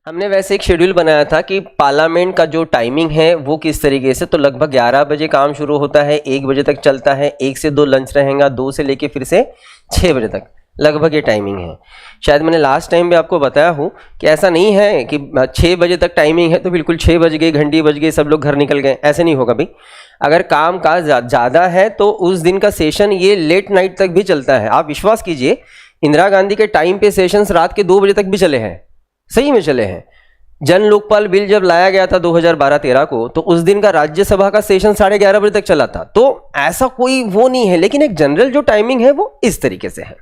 हमने वैसे एक शेड्यूल बनाया था कि पार्लियामेंट का जो टाइमिंग है वो किस तरीके से, तो लगभग 11 बजे काम शुरू होता है, 1 बजे तक चलता है, 1 से 2 लंच रहेगा, 2 से लेके फिर से 6 बजे तक लगभग ये टाइमिंग है। शायद मैंने लास्ट टाइम भी आपको बताया हूँ कि ऐसा नहीं है कि 6 बजे तक टाइमिंग है तो बिल्कुल 6 बज गए, घंटी बज गई, सब लोग घर निकल गए, ऐसे नहीं होगा भाई। अगर काम का ज़्यादा है तो उस दिन का सेशन ये लेट नाइट तक भी चलता है। आप विश्वास कीजिए, इंदिरा गांधी के टाइम पे सेशंस रात के 2 बजे तक भी चले हैं, सही में चले हैं। जन लोकपाल बिल जब लाया गया था 2012-13 को, तो उस दिन का राज्यसभा का सेशन 11:30 बजे तक चला था। तो ऐसा कोई वो नहीं है, लेकिन एक जनरल जो टाइमिंग है वो इस तरीके से है।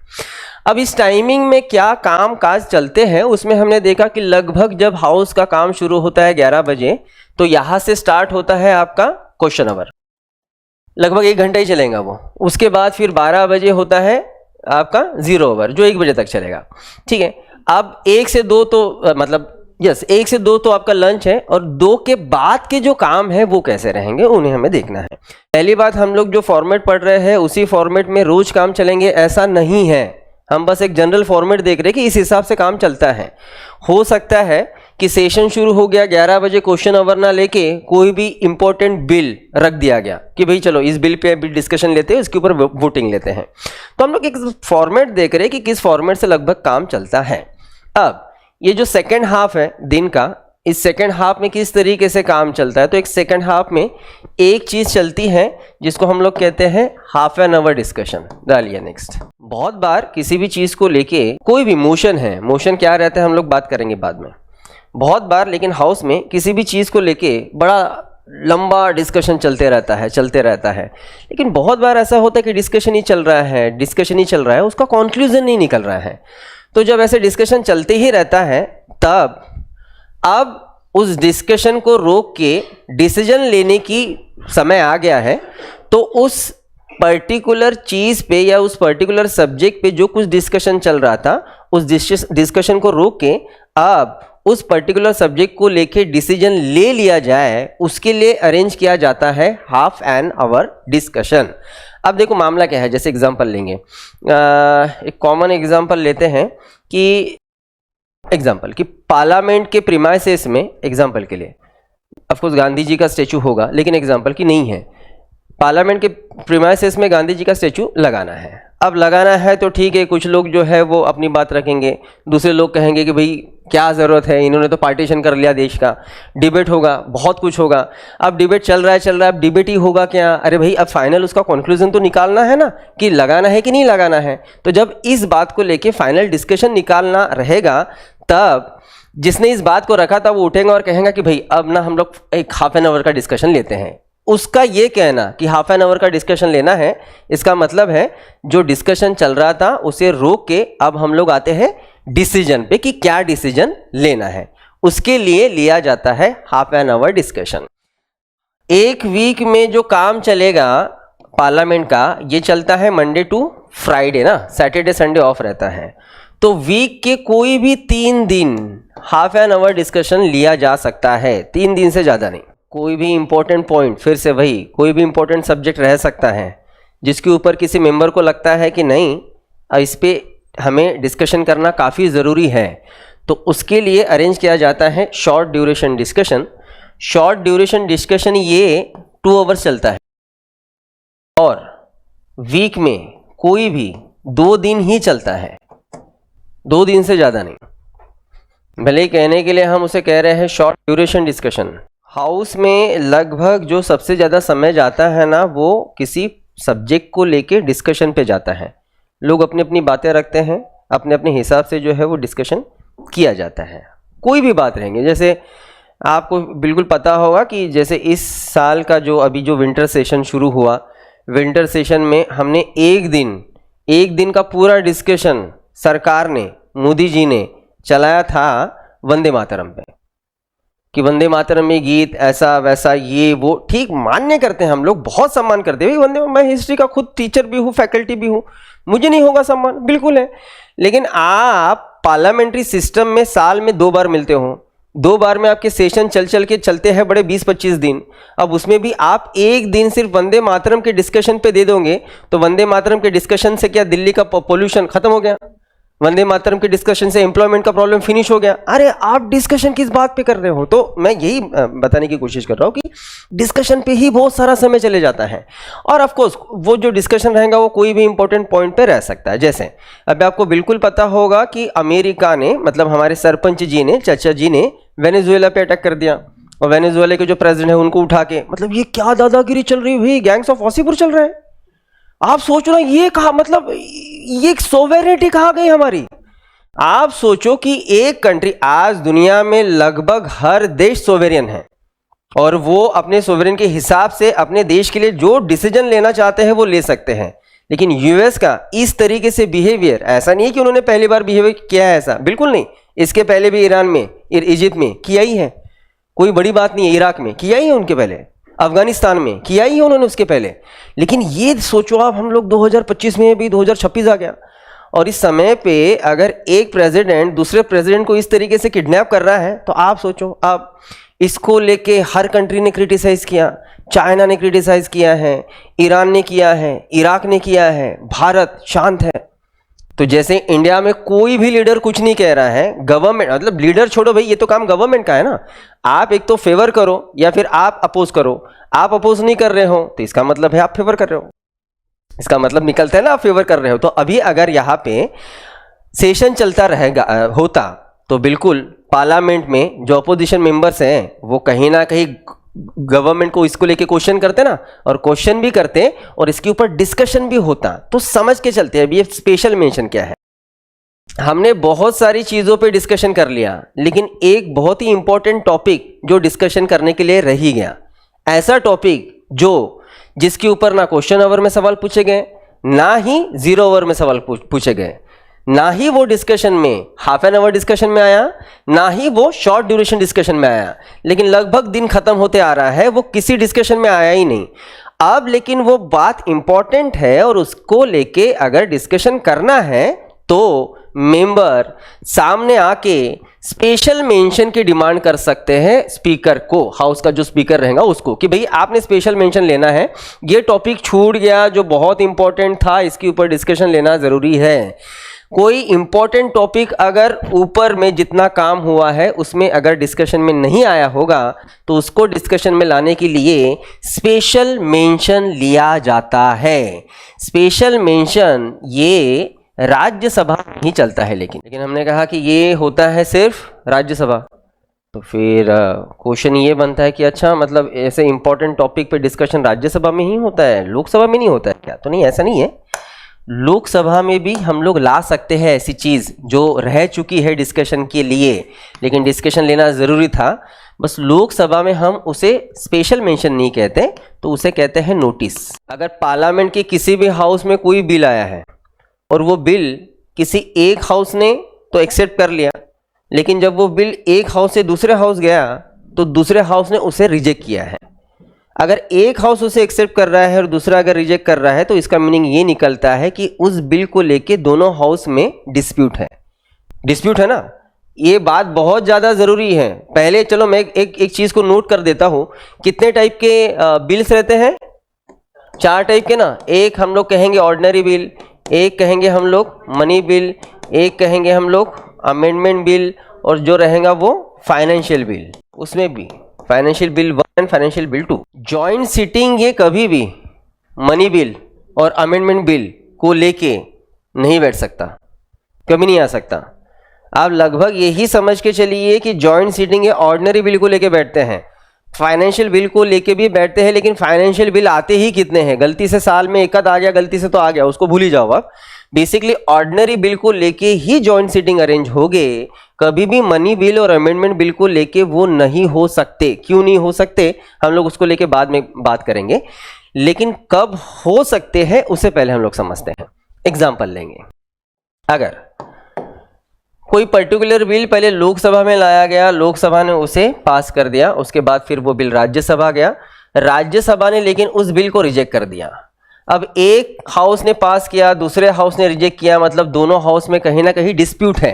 अब इस टाइमिंग में क्या काम काज चलते हैं, उसमें हमने देखा कि लगभग जब हाउस का काम शुरू होता है 11 बजे, तो यहां से स्टार्ट होता है आपका क्वेश्चन आवर, लगभग 1 घंटा ही चलेगा वो। उसके बाद फिर 12 बजे होता है आपका जीरो ओवर, जो 1 बजे तक चलेगा, ठीक है। अब 1 से 2 तो मतलब 1 से 2 तो आपका लंच है, और 2 के बाद के जो काम है वो कैसे रहेंगे उन्हें हमें देखना है। पहली बात, हम लोग जो फॉर्मेट पढ़ रहे हैं उसी फॉर्मेट में रोज काम चलेंगे ऐसा नहीं है। हम बस एक जनरल फॉर्मेट देख रहे हैं कि इस हिसाब से काम चलता है। हो सकता है कि सेशन शुरू हो गया 11 बजे, क्वेश्चन आवर ना लेके कोई भी इंपॉर्टेंट बिल रख दिया गया कि भाई चलो इस बिल पे अभी डिस्कशन लेते हैं, इसके ऊपर वोटिंग लेते हैं। तो हम लोग एक फॉर्मेट देख रहे हैं कि किस फॉर्मेट से लगभग काम चलता है। अब ये जो सेकेंड हाफ है दिन का, इस सेकेंड हाफ में किस तरीके से काम चलता है, तो एक सेकेंड हाफ में एक चीज चलती है जिसको हम लोग कहते हैं हाफ एन आवर डिस्कशन। डालिए नेक्स्ट। बहुत बार किसी भी चीज को लेके कोई भी मोशन है, मोशन क्या रहता है हम लोग बात करेंगे बाद में। बहुत बार लेकिन हाउस में किसी भी चीज को लेके बड़ा लंबा डिस्कशन चलते रहता है, लेकिन बहुत बार ऐसा होता है कि डिस्कशन ही चल रहा है, उसका कंक्लूजन नहीं निकल रहा है। तो जब ऐसे डिस्कशन चलते ही रहता है, तब अब उस डिस्कशन को रोक के डिसीजन लेने की समय आ गया है। तो उस पर्टिकुलर चीज पे या उस पर्टिकुलर सब्जेक्ट पे जो कुछ डिस्कशन चल रहा था, उस डिस्कशन को रोक के अब उस पर्टिकुलर सब्जेक्ट को लेके डिसीजन ले लिया जाए, उसके लिए अरेंज किया जाता है हाफ एन आवर डिस्कशन। अब देखो मामला क्या है, जैसे एग्जांपल लेंगे, एक कॉमन एग्जांपल लेते हैं कि पार्लियामेंट के प्रीमाइसेस में, एग्जांपल के लिए ऑफ कोर्स गांधी जी का स्टैचू होगा, लेकिन एग्जांपल की नहीं है, पार्लियामेंट के प्रीमाइसेस में गांधी जी का स्टैचू लगाना है। अब लगाना है तो ठीक है, कुछ लोग जो है वो अपनी बात रखेंगे, दूसरे लोग कहेंगे कि भाई क्या ज़रूरत है, इन्होंने तो पार्टीशन कर लिया देश का। डिबेट होगा, बहुत कुछ होगा। अब डिबेट चल रहा है, अब डिबेट ही होगा क्या? अरे भाई अब फाइनल उसका कंक्लूजन तो निकालना है ना, कि लगाना है कि नहीं लगाना है। तो जब इस बात को लेके फाइनल डिस्कशन निकालना रहेगा, तब जिसने इस बात को रखा था वो उठेगा और कहेगा कि भाई अब ना हम लोग एक हाफ एन आवर का डिस्कशन लेते हैं। उसका ये कहना कि हाफ एन आवर का डिस्कशन लेना है, इसका मतलब है जो डिस्कशन चल रहा था उसे रोक के अब हम लोग आते हैं डिसीजन पे कि क्या डिसीजन लेना है। उसके लिए लिया जाता है हाफ एन आवर डिस्कशन। एक वीक में जो काम चलेगा पार्लियामेंट का, ये चलता है मंडे टू फ्राइडे ना, सैटरडे संडे ऑफ रहता है। तो वीक के कोई भी 3 दिन हाफ एन आवर डिस्कशन लिया जा सकता है, 3 दिन से ज़्यादा नहीं। कोई भी इंपॉर्टेंट पॉइंट, फिर से वही, कोई भी इंपॉर्टेंट सब्जेक्ट रह सकता है जिसके ऊपर किसी मेंबर को लगता है कि नहीं इस पे हमें डिस्कशन करना काफ़ी ज़रूरी है, तो उसके लिए अरेंज किया जाता है short duration discussion. Short duration discussion ये 2 आवर्स चलता है, और वीक में कोई भी 2 दिन ही चलता है, 2 दिन से ज़्यादा नहीं। भले ही कहने के लिए हम उसे कह रहे हैं शॉर्ट ड्यूरेशन डिस्कशन। हाउस में लगभग जो सबसे ज़्यादा समय जाता है ना, वो किसी सब्जेक्ट को लेके डिस्कशन पे जाता है। लोग अपनी अपनी बातें रखते हैं, अपने अपने हिसाब से जो है वो डिस्कशन किया जाता है। कोई भी बात रहेंगे, जैसे आपको बिल्कुल पता होगा कि जैसे इस साल का जो अभी जो विंटर सेशन शुरू हुआ, विंटर सेशन में हमने एक दिन का पूरा डिस्कशन सरकार ने, मोदी जी ने चलाया था वंदे मातरम पे, कि वंदे मातरम में गीत ऐसा वैसा ये वो, ठीक मान्य करते हैं, हम लोग बहुत सम्मान करते हैं वंदे। मैं हिस्ट्री का खुद टीचर भी हूँ, फैकल्टी भी हूँ, मुझे नहीं होगा सम्मान, बिल्कुल है। लेकिन आप पार्लियामेंट्री सिस्टम में साल में 2 बार मिलते हो, 2 बार में आपके सेशन चल के चलते हैं बड़े 20-25 दिन। अब उसमें भी आप एक दिन सिर्फ वंदे मातरम के डिस्कशन पे दे दोगे, तो वंदे मातरम के डिस्कशन से क्या दिल्ली का पोल्यूशन खत्म हो गया? वंदे मातरम के डिस्कशन से एम्प्लॉयमेंट का प्रॉब्लम फिनिश हो गया। अरे आप डिस्कशन किस बात पे कर रहे हो? तो मैं यही बताने की कोशिश कर रहा हूँ कि डिस्कशन पे ही बहुत सारा समय चले जाता है। और ऑफ कोर्स वो जो डिस्कशन रहेगा वो कोई भी इंपॉर्टेंट पॉइंट पे रह सकता है। जैसे अभी आपको बिल्कुल पता होगा कि अमेरिका ने, मतलब हमारे सरपंच जी ने, चाचा जी ने वेनेजुएला पे अटैक कर दिया, और वेनेजुएला के जो प्रेसिडेंट है उनको उठा के, मतलब ये क्या दादागिरी चल रही हुई, गैंग्स ऑफ वासेपुर चल रहा है। आप सोचो ना, ये कहा, मतलब ये सोवेरेनिटी कहाँ गई हमारी। आप सोचो कि एक कंट्री, आज दुनिया में लगभग हर देश सोवेरियन है और वो अपने सोवेरियन के हिसाब से अपने देश के लिए जो डिसीजन लेना चाहते हैं वो ले सकते हैं। लेकिन यूएस का इस तरीके से बिहेवियर, ऐसा नहीं है कि उन्होंने पहली बार बिहेवियर किया है, ऐसा बिल्कुल नहीं। इसके पहले भी ईरान में, इजिप्ट में किया ही है, कोई बड़ी बात नहीं है। इराक में किया ही है उनके पहले, अफगानिस्तान में किया ही है उन्होंने उसके पहले। लेकिन ये सोचो आप, हम लोग 2025 में भी 2026 आ गया, और इस समय पे अगर एक प्रेसिडेंट दूसरे प्रेसिडेंट को इस तरीके से किडनैप कर रहा है, तो आप सोचो, आप इसको लेके हर कंट्री ने क्रिटिसाइज किया। चाइना ने क्रिटिसाइज किया है, ईरान ने किया है, इराक ने किया है, भारत शांत है। तो जैसे इंडिया में कोई भी लीडर कुछ नहीं कह रहा है, गवर्नमेंट, मतलब लीडर छोड़ो भाई, ये तो काम गवर्नमेंट का है ना। आप एक तो फेवर करो या फिर आप अपोज करो। आप अपोज नहीं कर रहे हो तो इसका मतलब है आप फेवर कर रहे हो, इसका मतलब निकलता है ना आप फेवर कर रहे हो। तो अभी अगर यहाँ पे सेशन चलता रहेगा होता तो बिल्कुल पार्लियामेंट में जो अपोजिशन मेंबर्स हैं वो कहीं ना कहीं गवर्नमेंट को इसको लेके क्वेश्चन करते ना, और क्वेश्चन भी करते और इसके ऊपर डिस्कशन भी होता। तो समझ के चलते हैं अभी ये स्पेशल मेंशन क्या है। हमने बहुत सारी चीज़ों पे डिस्कशन कर लिया, लेकिन एक बहुत ही इंपॉर्टेंट टॉपिक जो डिस्कशन करने के लिए रह ही गया, ऐसा टॉपिक जिसके ऊपर ना क्वेश्चन आवर में सवाल पूछे गए, ना ही 0 आवर में सवाल पूछे गए, ना ही वो डिस्कशन में हाफ एन आवर डिस्कशन में आया, ना ही वो शॉर्ट ड्यूरेशन डिस्कशन में आया। लेकिन लगभग दिन खत्म होते आ रहा है, वो किसी डिस्कशन में आया ही नहीं। अब लेकिन वो बात इंपॉर्टेंट है और उसको लेके अगर डिस्कशन करना है तो मेंबर सामने आके स्पेशल मेंशन की डिमांड कर सकते हैं स्पीकर को, हाउस का जो स्पीकर रहेगा उसको, कि भाई आपने स्पेशल मेंशन लेना है, ये टॉपिक छूट गया जो बहुत इंपॉर्टेंट था, इसके ऊपर डिस्कशन लेना जरूरी है। कोई इंपॉर्टेंट टॉपिक अगर ऊपर में जितना काम हुआ है उसमें अगर डिस्कशन में नहीं आया होगा तो उसको डिस्कशन में लाने के लिए स्पेशल मेंशन लिया जाता है। स्पेशल मेंशन ये राज्यसभा में ही चलता है, लेकिन हमने कहा कि ये होता है सिर्फ राज्यसभा। तो फिर क्वेश्चन ये बनता है कि अच्छा, मतलब ऐसे इंपॉर्टेंट टॉपिक पे डिस्कशन राज्यसभा में ही होता है, लोकसभा में नहीं होता है क्या? तो नहीं, ऐसा नहीं है। लोकसभा में भी हम लोग ला सकते हैं ऐसी चीज़ जो रह चुकी है डिस्कशन के लिए, लेकिन डिस्कशन लेना ज़रूरी था। बस लोकसभा में हम उसे स्पेशल मेंशन नहीं कहते, तो उसे कहते हैं नोटिस। अगर पार्लियामेंट के किसी भी हाउस में कोई बिल आया है और वो बिल किसी एक हाउस ने तो एक्सेप्ट कर लिया, लेकिन जब वो बिल एक हाउस से दूसरे हाउस गया तो दूसरे हाउस ने उसे रिजेक्ट किया है। अगर एक हाउस उसे एक्सेप्ट कर रहा है और दूसरा अगर रिजेक्ट कर रहा है तो इसका मीनिंग ये निकलता है कि उस बिल को लेके दोनों हाउस में डिस्प्यूट है। डिस्प्यूट है ना, ये बात बहुत ज़्यादा ज़रूरी है। पहले चलो मैं एक चीज़ को नोट कर देता हूँ। कितने टाइप के बिल्स रहते हैं? 4 टाइप के ना। एक हम लोग कहेंगे ऑर्डिनरी बिल, एक कहेंगे हम लोग मनी बिल, एक कहेंगे हम लोग अमेंडमेंट बिल, और जो रहेगा वो फाइनेंशियल बिल। उसमें भी financial bill 1 and financial bill 2। Joint sitting ये कभी भी मनी बिल और अमेंडमेंट बिल को लेके नहीं बैठ सकता, कभी नहीं आ सकता। आप लगभग यही समझ के चलिए कि जॉइंट सीटिंग ये ऑर्डिनरी बिल को लेके बैठते हैं, फाइनेंशियल बिल को लेके भी बैठते हैं, लेकिन फाइनेंशियल बिल आते ही कितने हैं? गलती से साल में एक आध आ गया, गलती से तो आ गया, उसको भूल ही जाओ आप। बेसिकली ऑर्डिनरी बिल को लेके ही जॉइंट सीटिंग अरेंज होगे। कभी भी मनी बिल और अमेंडमेंट बिल को लेके वो नहीं हो सकते। क्यों नहीं हो सकते, हम लोग उसको लेके बाद में बात करेंगे, लेकिन कब हो सकते हैं उससे पहले हम लोग समझते हैं। एग्जाम्पल लेंगे। अगर कोई पर्टिकुलर बिल पहले लोकसभा में लाया गया, लोकसभा ने उसे पास कर दिया, उसके बाद फिर वो बिल राज्यसभा गया, राज्यसभा ने लेकिन उस बिल को रिजेक्ट कर दिया। अब एक हाउस ने पास किया, दूसरे हाउस ने रिजेक्ट किया, मतलब दोनों हाउस में कहीं ना कहीं डिस्प्यूट है।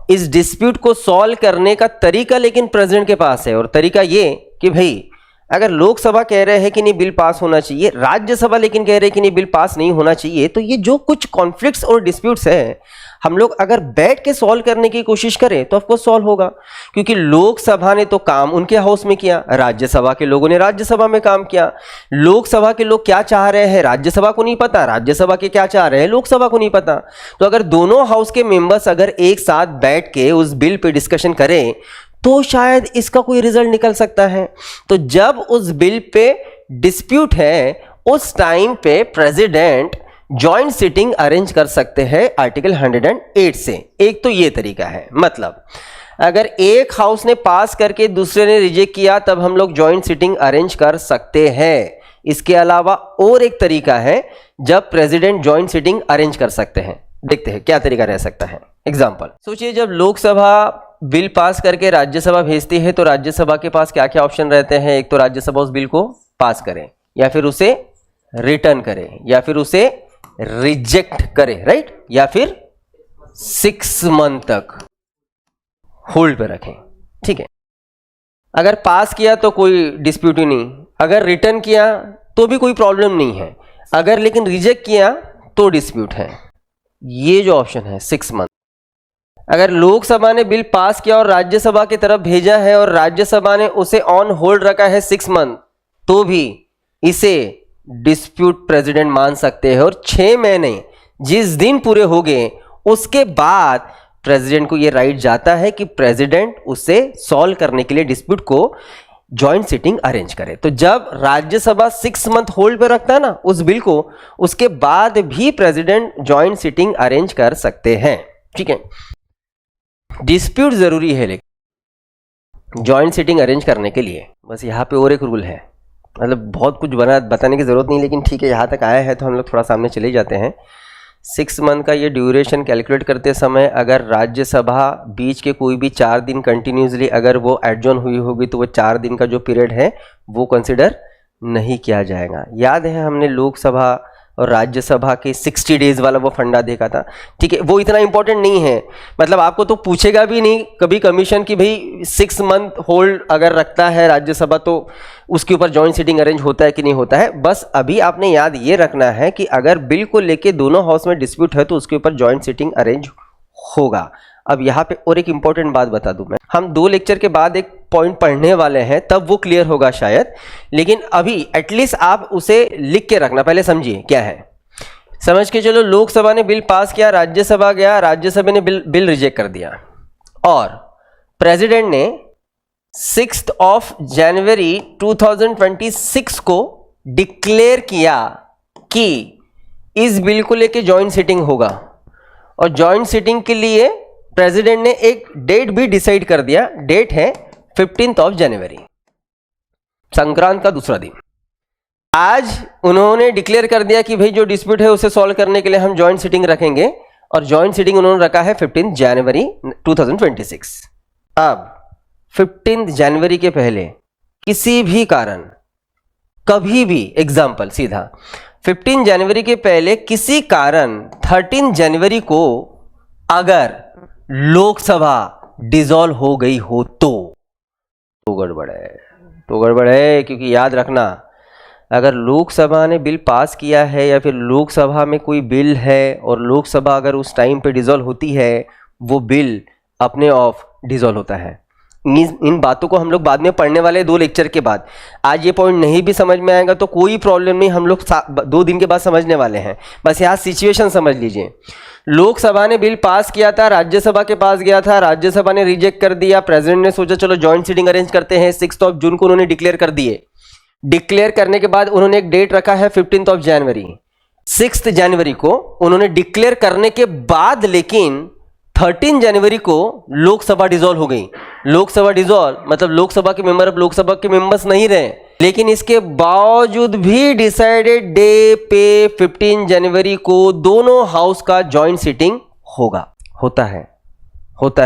इस डिस्प्यूट को सॉल्व करने का तरीका लेकिन प्रेसिडेंट के पास है, और तरीका ये कि भाई अगर लोकसभा कह रहे हैं कि नहीं बिल पास होना चाहिए, राज्यसभा लेकिन कह रहे हैं कि नहीं बिल पास नहीं होना चाहिए, तो ये जो कुछ कॉन्फ्लिक्ट्स और डिस्प्यूट्स है हम लोग अगर बैठ के सॉल्व करने की कोशिश करें तो ऑफकोर्स सॉल्व होगा, क्योंकि लोकसभा ने तो काम उनके हाउस में किया, राज्यसभा के लोगों ने राज्यसभा में काम किया। लोकसभा के लोग क्या चाह रहे हैं राज्यसभा को नहीं पता, राज्यसभा के क्या चाह रहे हैं लोकसभा को नहीं पता। तो अगर दोनों हाउस के मेंबर्स अगर एक साथ बैठ के उस बिल पे डिस्कशन करें तो शायद इसका कोई रिजल्ट निकल सकता है। तो जब उस बिल पे डिस्प्यूट है उस टाइम पे प्रेसिडेंट जॉइंट सिटिंग अरेंज कर सकते हैं आर्टिकल 108 से। एक तो ये तरीका है, मतलब अगर एक हाउस ने पास करके दूसरे ने रिजेक्ट किया तब हम लोग जॉइंट सिटिंग अरेंज कर सकते हैं। इसके अलावा और एक तरीका है जब प्रेसिडेंट जॉइंट सिटिंग अरेंज कर सकते हैं। देखते हैं क्या तरीका रह सकता है। एग्जाम्पल सोचिए, जब लोकसभा बिल पास करके राज्यसभा भेजती है तो राज्यसभा के पास क्या क्या ऑप्शन रहते हैं। एक तो राज्यसभा उस बिल को पास करे या फिर उसे रिटर्न करे या फिर उसे रिजेक्ट करे, राइट, या फिर 6 मंथ तक होल्ड पे रखें। ठीक है, अगर पास किया तो कोई डिस्प्यूट ही नहीं, अगर रिटर्न किया तो भी कोई प्रॉब्लम नहीं है, अगर लेकिन रिजेक्ट किया तो डिस्प्यूट है। ये जो ऑप्शन है 6 मंथ। अगर लोकसभा ने बिल पास किया और राज्यसभा की तरफ भेजा है और राज्यसभा ने उसे ऑन होल्ड रखा है 6 मंथ, तो भी इसे डिस्प्यूट प्रेसिडेंट मान सकते हैं। और 6 महीने जिस दिन पूरे हो गए उसके बाद प्रेसिडेंट को यह राइट जाता है कि प्रेसिडेंट उसे सॉल्व करने के लिए डिस्प्यूट को जॉइंट सिटिंग अरेंज करे। तो जब राज्यसभा 6 मंथ होल्ड पे रखता है ना उस बिल को, उसके बाद भी प्रेसिडेंट जॉइंट सिटिंग अरेंज कर सकते हैं। ठीक है, डिस्प्यूट जरूरी है लेकिन जॉइंट सिटिंग अरेंज करने के लिए। बस यहाँ पे और एक रूल है, मतलब बहुत कुछ बताने की जरूरत नहीं, लेकिन ठीक है यहाँ तक आया है तो हम लोग थोड़ा सामने चले जाते हैं। 6 मंथ का ये ड्यूरेशन कैलकुलेट करते समय अगर राज्यसभा बीच के कोई भी 4 दिन कंटिन्यूसली अगर वो एडजॉर्न हुई होगी तो वो 4 दिन का जो पीरियड है वो कंसिडर नहीं किया जाएगा। याद है हमने लोकसभा और राज्यसभा के 60 डेज वाला वो फंडा देखा था। ठीक है, वो इतना इंपॉर्टेंट नहीं है, मतलब आपको तो पूछेगा भी नहीं कभी कमीशन कि भाई 6 मंथ होल्ड अगर रखता है राज्यसभा तो उसके ऊपर जॉइंट सिटिंग अरेंज होता है कि नहीं होता है। बस अभी आपने याद ये रखना है कि अगर बिल को लेके दोनों हाउस में डिस्प्यूट है तो उसके ऊपर जॉइंट सिटिंग अरेंज होगा। अब यहाँ पे और एक इंपॉर्टेंट बात बता दूं मैं, हम 2 लेक्चर के बाद एक पॉइंट पढ़ने वाले हैं तब वो क्लियर होगा शायद, लेकिन अभी एटलीस्ट आप उसे लिख के रखना, पहले समझिए क्या है। समझ के चलो, लोकसभा ने बिल पास किया, राज्यसभा गया, राज्यसभा ने बिल रिजेक्ट कर दिया और प्रेसिडेंट ने 6 जनवरी 2026 को डिक्लेयर किया कि इस बिल को लेके जॉइंट सिटिंग होगा। और जॉइंट सिटिंग के लिए प्रेसिडेंट ने एक डेट भी डिसाइड कर दिया, डेट है 15 जनवरी, संक्रांत का दूसरा दिन। आज उन्होंने डिक्लेयर कर दिया कि भाई जो डिस्प्यूट है उसे सॉल्व करने के लिए हम जॉइंट सिटिंग रखेंगे, और जॉइंट सिटिंग उन्होंने रखा है 15 जनवरी 2026। अब 15 जनवरी के पहले किसी भी कारण कभी भी, एग्जाम्पल सीधा 15 जनवरी के पहले किसी कारण 13 जनवरी को अगर लोकसभा डिसॉल्व हो गई हो तो गड़बड़ है, क्योंकि याद रखना अगर लोकसभा ने बिल पास किया है या फिर लोकसभा में कोई बिल है और लोकसभा अगर उस टाइम पे डिसॉल्व होती है, वो बिल अपने ऑफ डिसॉल्व होता है। इन बातों को हम लोग बाद में पढ़ने वाले 2 लेक्चर के बाद। आज ये पॉइंट नहीं भी समझ में आएगा तो कोई प्रॉब्लम नहीं, हम लोग 2 दिन के बाद समझने वाले हैं। बस यहाँ सिचुएशन समझ लीजिए, लोकसभा ने बिल पास किया था, राज्यसभा के पास गया था, राज्यसभा ने रिजेक्ट कर दिया, प्रेसिडेंट ने सोचा चलो जॉइंट सिटिंग अरेंज करते हैं, 6 जून को उन्होंने डिक्लेयर कर दिए। डिक्लेयर करने के बाद उन्होंने एक डेट रखा है 15 जनवरी। 6 जनवरी को उन्होंने डिक्लेयर करने के बाद लेकिन 13 जनवरी को लोकसभा डिसॉल्व हो गई। लोकसभा डिसॉल्व मतलब लोकसभा के मेंबर अब लोकसभा के मेंबर्स नहीं रहे, लेकिन इसके बावजूद भी डिसाइडेड डे पे 15 जनवरी को दोनों हाउस का जॉइंट सिटिंग होगा, होता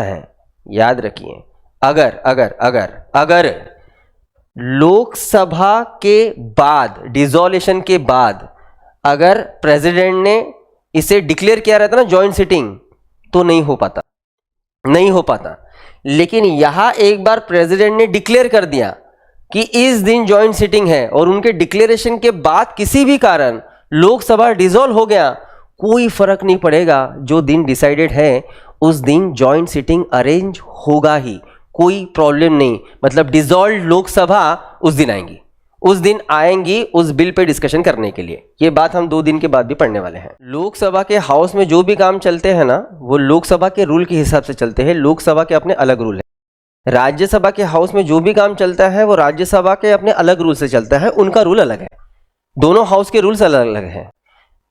है। याद रखिए, अगर लोकसभा के बाद, डिसॉल्यूशन के बाद अगर प्रेसिडेंट ने इसे डिक्लेयर किया रहता ना जॉइंट सिटिंग, तो नहीं हो पाता। लेकिन यहां एक बार प्रेसिडेंट ने डिक्लेयर कर दिया कि इस दिन जॉइंट सिटिंग है और उनके डिक्लेरेशन के बाद किसी भी कारण लोकसभा डिसॉल्व हो गया, कोई फर्क नहीं पड़ेगा, जो दिन डिसाइडेड है उस दिन जॉइंट सिटिंग अरेंज होगा ही, कोई प्रॉब्लम नहीं। मतलब डिसॉल्व लोकसभा उस दिन आएंगी, उस दिन आएंगी उस बिल पे डिस्कशन करने के लिए। ये बात हम 2 दिन के बाद भी पढ़ने वाले हैं। लोकसभा के हाउस में जो भी काम चलते हैं ना, वो लोकसभा के रूल के हिसाब से चलते हैं। लोकसभा के अपने अलग रूल है। राज्यसभा के हाउस में जो भी काम चलता है वो राज्यसभा के अपने अलग रूल से चलता है, उनका रूल अलग है। दोनों हाउस के रूल्स अलग अलग हैं।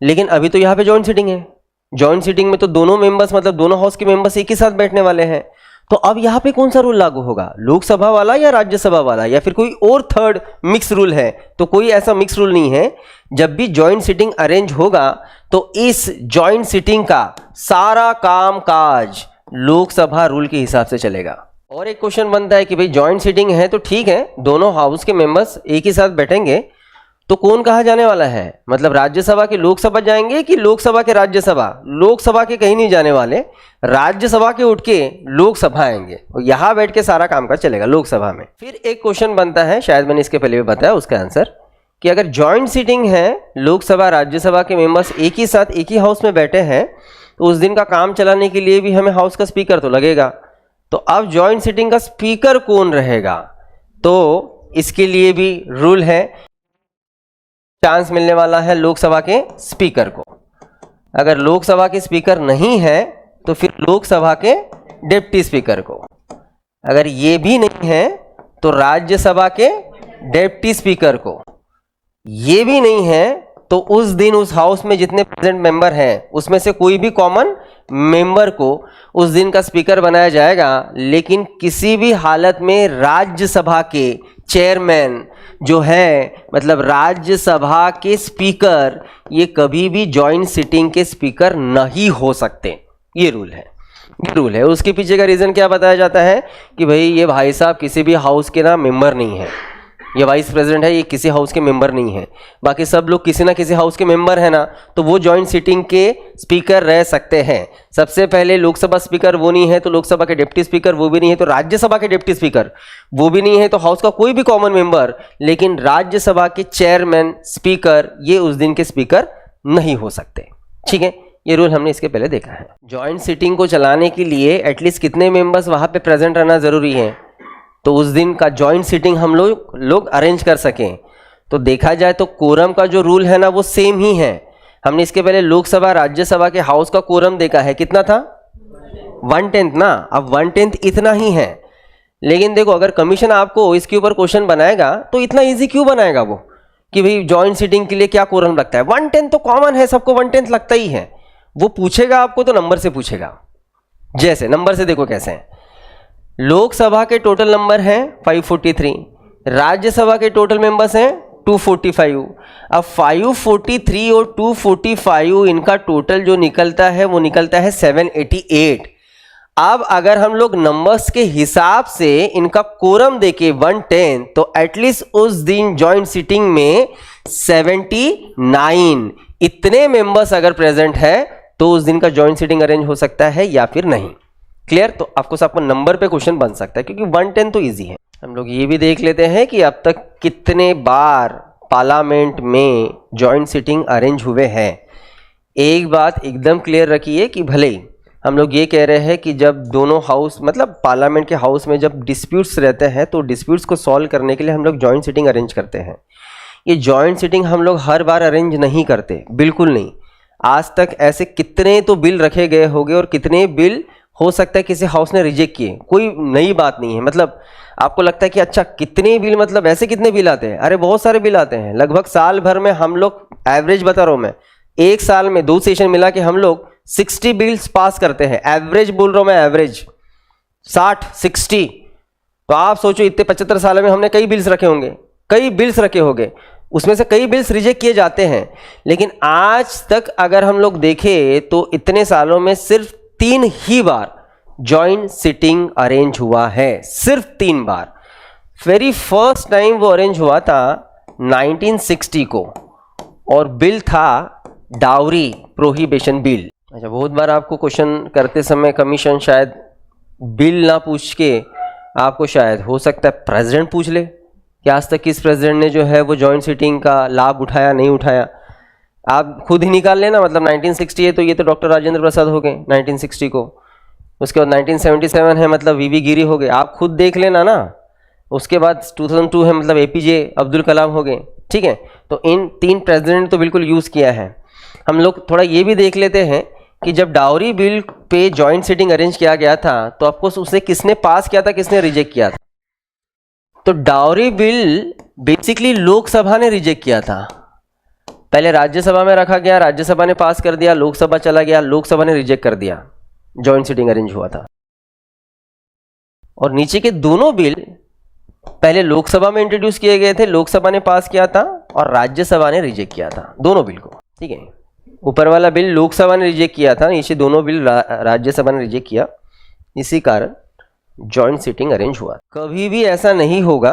लेकिन अभी तो यहाँ पे जॉइंट सिटिंग है। जॉइंट सिटिंग में तो दोनों मेंबर्स, मतलब दोनों हाउस के मेंबर्स एक ही साथ बैठने वाले हैं। तो अब यहाँ पे कौन सा रूल लागू होगा, लोकसभा वाला या राज्यसभा वाला, या फिर कोई और थर्ड मिक्स रूल है? तो कोई ऐसा मिक्स रूल नहीं है। जब भी जॉइंट सिटिंग अरेंज होगा तो इस जॉइंट सिटिंग का सारा काम काज लोकसभा रूल के हिसाब से चलेगा। और एक क्वेश्चन बनता है कि भाई जॉइंट सिटिंग है तो ठीक है, दोनों हाउस के मेंबर्स एक ही साथ बैठेंगे, तो कौन कहाँ जाने वाला है? मतलब राज्यसभा के लोकसभा जाएंगे कि लोकसभा के राज्यसभा? लोकसभा के कहीं नहीं जाने वाले, राज्यसभा के उठ के लोकसभा आएंगे और यहाँ बैठ के सारा काम का चलेगा लोकसभा में। फिर एक क्वेश्चन बनता है, शायद मैंने इसके पहले भी बताया उसका आंसर, कि अगर जॉइंट सीटिंग है, लोकसभा राज्यसभा के मेंबर्स एक ही साथ एक ही हाउस में बैठे हैं, तो उस दिन का काम चलाने के लिए भी हमें हाउस का स्पीकर तो लगेगा। तो अब जॉइंट सीटिंग का स्पीकर कौन रहेगा? तो इसके लिए भी रूल है, चांस मिलने वाला है लोकसभा के स्पीकर को। अगर लोकसभा के स्पीकर नहीं है तो फिर लोकसभा के डिप्टी स्पीकर को। अगर ये भी नहीं है तो राज्यसभा के डिप्टी स्पीकर को। ये भी नहीं है तो उस दिन उस हाउस में जितने प्रेजेंट मेंबर हैं उसमें से कोई भी कॉमन मेंबर को उस दिन का स्पीकर बनाया जाएगा। लेकिन किसी भी हालत में राज्यसभा के चेयरमैन जो है, मतलब राज्यसभा के स्पीकर, ये कभी भी जॉइंट सिटिंग के स्पीकर नहीं हो सकते। ये रूल है। उसके पीछे का रीजन क्या बताया जाता है कि भाई ये भाई साहब किसी भी हाउस के ना मेंबर नहीं है, ये वाइस प्रेसिडेंट है, ये किसी हाउस के मेंबर नहीं है, बाकी सब लोग किसी ना किसी हाउस के मेंबर है ना, तो वो जॉइंट सिटिंग के स्पीकर रह सकते हैं। सबसे पहले लोकसभा स्पीकर वो नहीं है तो लोकसभा के डिप्टी स्पीकर वो भी नहीं है तो राज्यसभा के डिप्टी स्पीकर वो भी नहीं है तो हाउस का कोई भी कॉमन मेंबर, लेकिन राज्यसभा के चेयरमैन स्पीकर ये उस दिन के स्पीकर नहीं हो सकते। ठीक है, ये रूल हमने इसके पहले देखा है। जॉइंट सिटिंग को चलाने के लिए एटलीस्ट कितने मेंबर्स वहां पे प्रेजेंट रहना जरूरी है, तो उस दिन का जॉइंट सिटिंग हम लोग अरेंज कर सकें। तो देखा जाए तो कोरम का जो रूल है ना वो सेम ही है। हमने इसके पहले लोकसभा राज्यसभा के हाउस का कोरम देखा है, कितना था? 1/10 ना। अब 1/10 इतना ही है। लेकिन देखो, अगर कमीशन आपको इसके ऊपर क्वेश्चन बनाएगा तो इतना इजी क्यों बनाएगा वो कि भाई जॉइंट सिटिंग के लिए क्या कोरम लगता है? 1/10 तो कॉमन है, सबको 1/10 लगता ही है। वो पूछेगा आपको तो नंबर से पूछेगा। जैसे नंबर से देखो कैसे है, लोकसभा के टोटल नंबर हैं 543, राज्यसभा के टोटल मेंबर्स हैं 245। अब 543 और 245 इनका टोटल जो निकलता है वो निकलता है 788। अब अगर हम लोग नंबर्स के हिसाब से इनका कोरम देके 1/10, तो एटलीस्ट उस दिन जॉइंट सिटिंग में 79 इतने मेंबर्स अगर प्रेजेंट है तो उस दिन का जॉइंट सिटिंग अरेंज हो सकता है या फिर नहीं। क्लियर? तो आपको सबको नंबर पे क्वेश्चन बन सकता है क्योंकि 1/10 तो इजी है। हम लोग ये भी देख लेते हैं कि अब तक कितने बार पार्लियामेंट में जॉइंट सिटिंग अरेंज हुए हैं। एक बात एकदम क्लियर रखिए कि भले ही हम लोग ये कह रहे हैं कि जब दोनों हाउस, मतलब पार्लियामेंट के हाउस में जब डिस्प्यूट्स रहते हैं तो डिस्प्यूट्स को सॉल्व करने के लिए हम लोग जॉइंट सिटिंग अरेंज करते हैं। ये जॉइंट सिटिंग हम लोग हर बार अरेंज नहीं करते, बिल्कुल नहीं। आज तक ऐसे कितने तो बिल रखे गए होंगे और कितने बिल हो सकता है किसी हाउस ने रिजेक्ट किए, कोई नई बात नहीं है। मतलब आपको लगता है कि अच्छा कितने बिल, मतलब ऐसे कितने बिल आते हैं? अरे बहुत सारे बिल आते हैं। लगभग साल भर में हम लोग, एवरेज बता रहा हूं मैं, एक साल में 2 सेशन मिला के हम लोग 60 बिल्स पास करते हैं। एवरेज बोल रहा हूं मैं, एवरेज 60। तो आप सोचो इतने 75 साल में हमने कई बिल्स रखे होंगे, कई बिल्स रखे होंगे, उसमें से कई बिल्स रिजेक्ट किए जाते हैं। लेकिन आज तक अगर हम लोग देखें तो इतने सालों में सिर्फ 3 ही बार जॉइंट सिटिंग अरेंज हुआ है, सिर्फ 3 बार। वेरी फर्स्ट टाइम वो अरेंज हुआ था 1960 को और बिल था डाउरी प्रोहिबिशन बिल। अच्छा, बहुत बार आपको क्वेश्चन करते समय कमीशन शायद बिल ना पूछ के आपको शायद हो सकता है प्रेसिडेंट पूछ ले कि आज तक किस प्रेसिडेंट ने जो है वो जॉइंट सिटिंग का लाभ उठाया, नहीं उठाया। आप खुद ही निकाल लेना, मतलब 1960 है तो ये तो डॉक्टर राजेंद्र प्रसाद हो गए 1960 को, उसके बाद 1977 है मतलब वीवी गिरी हो गए, आप खुद देख लेना ना। उसके बाद 2002 है मतलब एपीजे अब्दुल कलाम हो गए, ठीक है। तो इन 3 प्रेसिडेंट तो बिल्कुल यूज़ किया है। हम लोग थोड़ा ये भी देख लेते हैं कि जब dowry bill pay joint sitting arrange किया गया था तो आपको उसे किसने पास किया था, किसने रिजेक्ट किया था? तो डाउरी बिल बेसिकली लोकसभा ने रिजेक्ट किया था। पहले राज्यसभा में रखा गया, राज्यसभा ने पास कर दिया, लोकसभा चला गया, लोकसभा ने रिजेक्ट कर दिया, जॉइंट सिटिंग अरेंज हुआ था। और नीचे के दोनों बिल पहले लोकसभा में इंट्रोड्यूस किए गए थे, लोकसभा ने पास किया था और राज्यसभा ने रिजेक्ट किया था, दोनों बिल को, ठीक है। ऊपर वाला बिल लोकसभा ने रिजेक्ट किया था, नीचे दोनों बिल राज्यसभा ने रिजेक्ट किया, इसी कारण जॉइंट सिटिंग अरेंज हुआ। कभी भी ऐसा नहीं होगा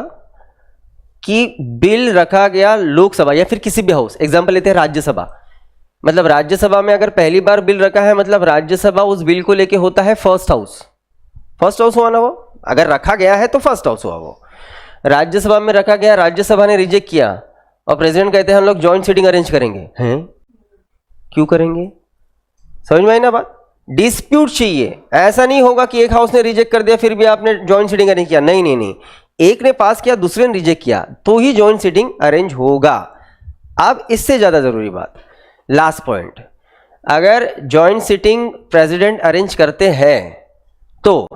कि बिल रखा गया लोकसभा या फिर किसी भी हाउस, एग्जांपल लेते हैं राज्यसभा, मतलब राज्यसभा में अगर पहली बार बिल रखा है मतलब राज्यसभा उस बिल को लेके होता है फर्स्ट हाउस, फर्स्ट हाउस हुआ ना वो, अगर रखा गया है तो फर्स्ट हाउस हुआ वो। राज्यसभा में रखा गया, राज्यसभा ने रिजेक्ट किया और प्रेसिडेंट कहते हैं हम लोग जॉइंट सिटिंग अरेंज करेंगे, हैं क्यों करेंगे? समझ में आई ना बात? डिस्प्यूट चाहिए, ऐसा नहीं होगा कि एक हाउस ने रिजेक्ट कर दिया फिर भी आपने जॉइंट सिटिंग अरेंज किया, नहीं नहीं नहीं, एक ने पास किया दूसरे ने रिजेक्ट किया तो ही जॉइंट सिटिंग अरेंज होगा। अब इससे ज्यादा जरूरी बात, लास्ट पॉइंट, अगर जॉइंट सिटिंग प्रेसिडेंट अरेंज करते हैं तो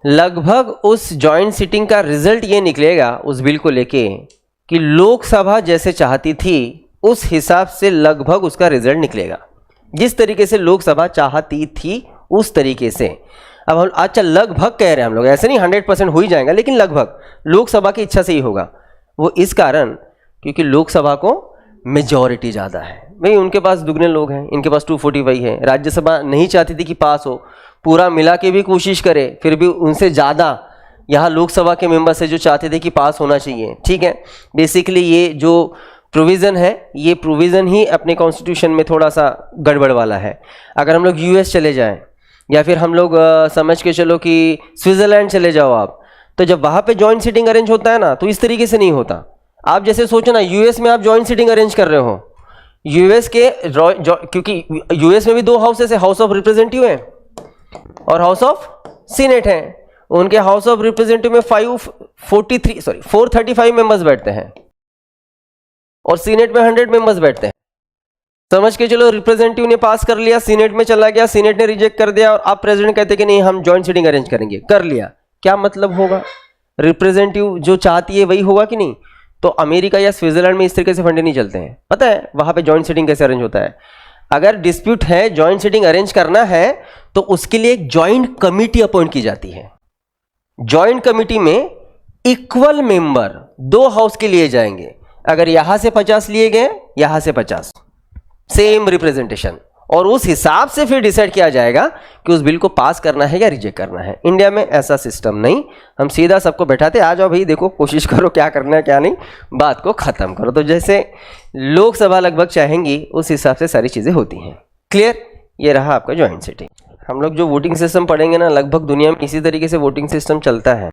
लगभग उस जॉइंट सिटिंग का रिजल्ट ये निकलेगा उस बिल को लेके कि लोकसभा जैसे चाहती थी उस हिसाब से लगभग उसका रिजल्ट निकलेगा, जिस तरीके से लोकसभा चाहती थी उस तरीके से। अब हम अच्छा लगभग कह रहे हैं हम लोग, ऐसे नहीं 100% हो ही जाएगा, लेकिन लगभग लोकसभा की इच्छा से ही होगा। वो इस कारण क्योंकि लोकसभा को मेजॉरिटी ज़्यादा है, भाई उनके पास दुगने लोग हैं, इनके पास 245 है। राज्यसभा नहीं चाहती थी कि पास हो, पूरा मिला के भी कोशिश करे फिर भी उनसे ज़्यादा यहाँ लोकसभा के मेंबर से जो चाहते थे कि पास होना चाहिए, ठीक है। बेसिकली ये जो प्रोविज़न है ये प्रोविज़न ही अपने कॉन्स्टिट्यूशन में थोड़ा सा गड़बड़ वाला है। अगर हम लोग यूएस चले जाएं या फिर हम लोग समझ के चलो कि स्विट्ज़रलैंड चले जाओ आप, तो जब वहाँ पे जॉइंट सिटिंग अरेंज होता है ना तो इस तरीके से नहीं होता। आप जैसे सोचो ना यूएस में आप जॉइंट सिटिंग अरेंज कर रहे हो, यूएस के क्योंकि यूएस में भी 2 हाउसेस है, हाउस ऑफ रिप्रेजेंटेटिव है और हाउस ऑफ सीनेट है। उनके हाउस ऑफ रिप्रेजेंटेटिव में 435 मेंबर्स बैठते हैं और सीनेट में 100 मेंबर्स बैठते हैं। समझ के चलो रिप्रेजेंटेटिव ने पास कर लिया, सीनेट में चला गया, सीनेट ने रिजेक्ट कर दिया और आप प्रेसिडेंट कहते कि नहीं हम जॉइंट सिटिंग अरेंज करेंगे, कर लिया, क्या मतलब होगा? रिप्रेजेंटेटिव जो चाहती है वही होगा कि नहीं? तो अमेरिका या स्विट्जरलैंड में इस तरीके से फंडे नहीं चलते हैं, पता है वहां पे जॉइंट सिटिंग कैसे अरेंज होता है। अगर डिस्प्यूट है जॉइंट सिटिंग अरेंज करना है तो उसके लिए एक जॉइंट कमिटी अपॉइंट की जाती है। जॉइंट कमिटी में इक्वल मेंबर 2 हाउस के लिए जाएंगे, अगर यहां से 50 लिए गए यहां से 50, सेम रिप्रेजेंटेशन, और उस हिसाब से फिर डिसाइड किया जाएगा कि उस बिल को पास करना है या रिजेक्ट करना है। इंडिया में ऐसा सिस्टम नहीं, हम सीधा सबको बैठाते आ जाओ भाई देखो कोशिश करो क्या करना है क्या नहीं, बात को खत्म करो। तो जैसे लोकसभा लगभग चाहेंगी उस हिसाब से सारी चीजें होती हैं। क्लियर? ये रहा आपका जॉइंट सिटिंग। हम लोग जो वोटिंग सिस्टम पढ़ेंगे ना लगभग दुनिया में इसी तरीके से वोटिंग सिस्टम चलता है।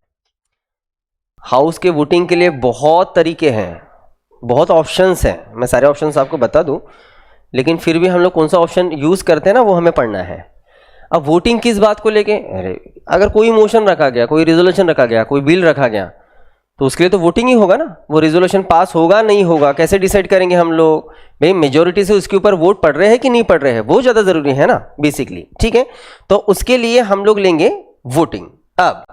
हाउस के वोटिंग के लिए बहुत तरीके हैं, बहुत ऑप्शंस हैं, मैं सारे ऑप्शंस आपको बता दूं, लेकिन फिर भी हम लोग कौन सा ऑप्शन यूज़ करते हैं ना वो हमें पढ़ना है। अब वोटिंग किस बात को लेके, अरे अगर कोई मोशन रखा गया, कोई रिजोल्यूशन रखा गया, कोई बिल रखा गया तो उसके लिए तो वोटिंग ही होगा ना। वो रिजोल्यूशन पास होगा नहीं होगा कैसे डिसाइड करेंगे हम लोग? भाई मेजोरिटी से उसके ऊपर वोट पड़ रहे हैं कि नहीं पड़ रहे हैं, वो ज़्यादा ज़रूरी है ना बेसिकली, ठीक है। तो उसके लिए हम लोग लेंगे वोटिंग। अब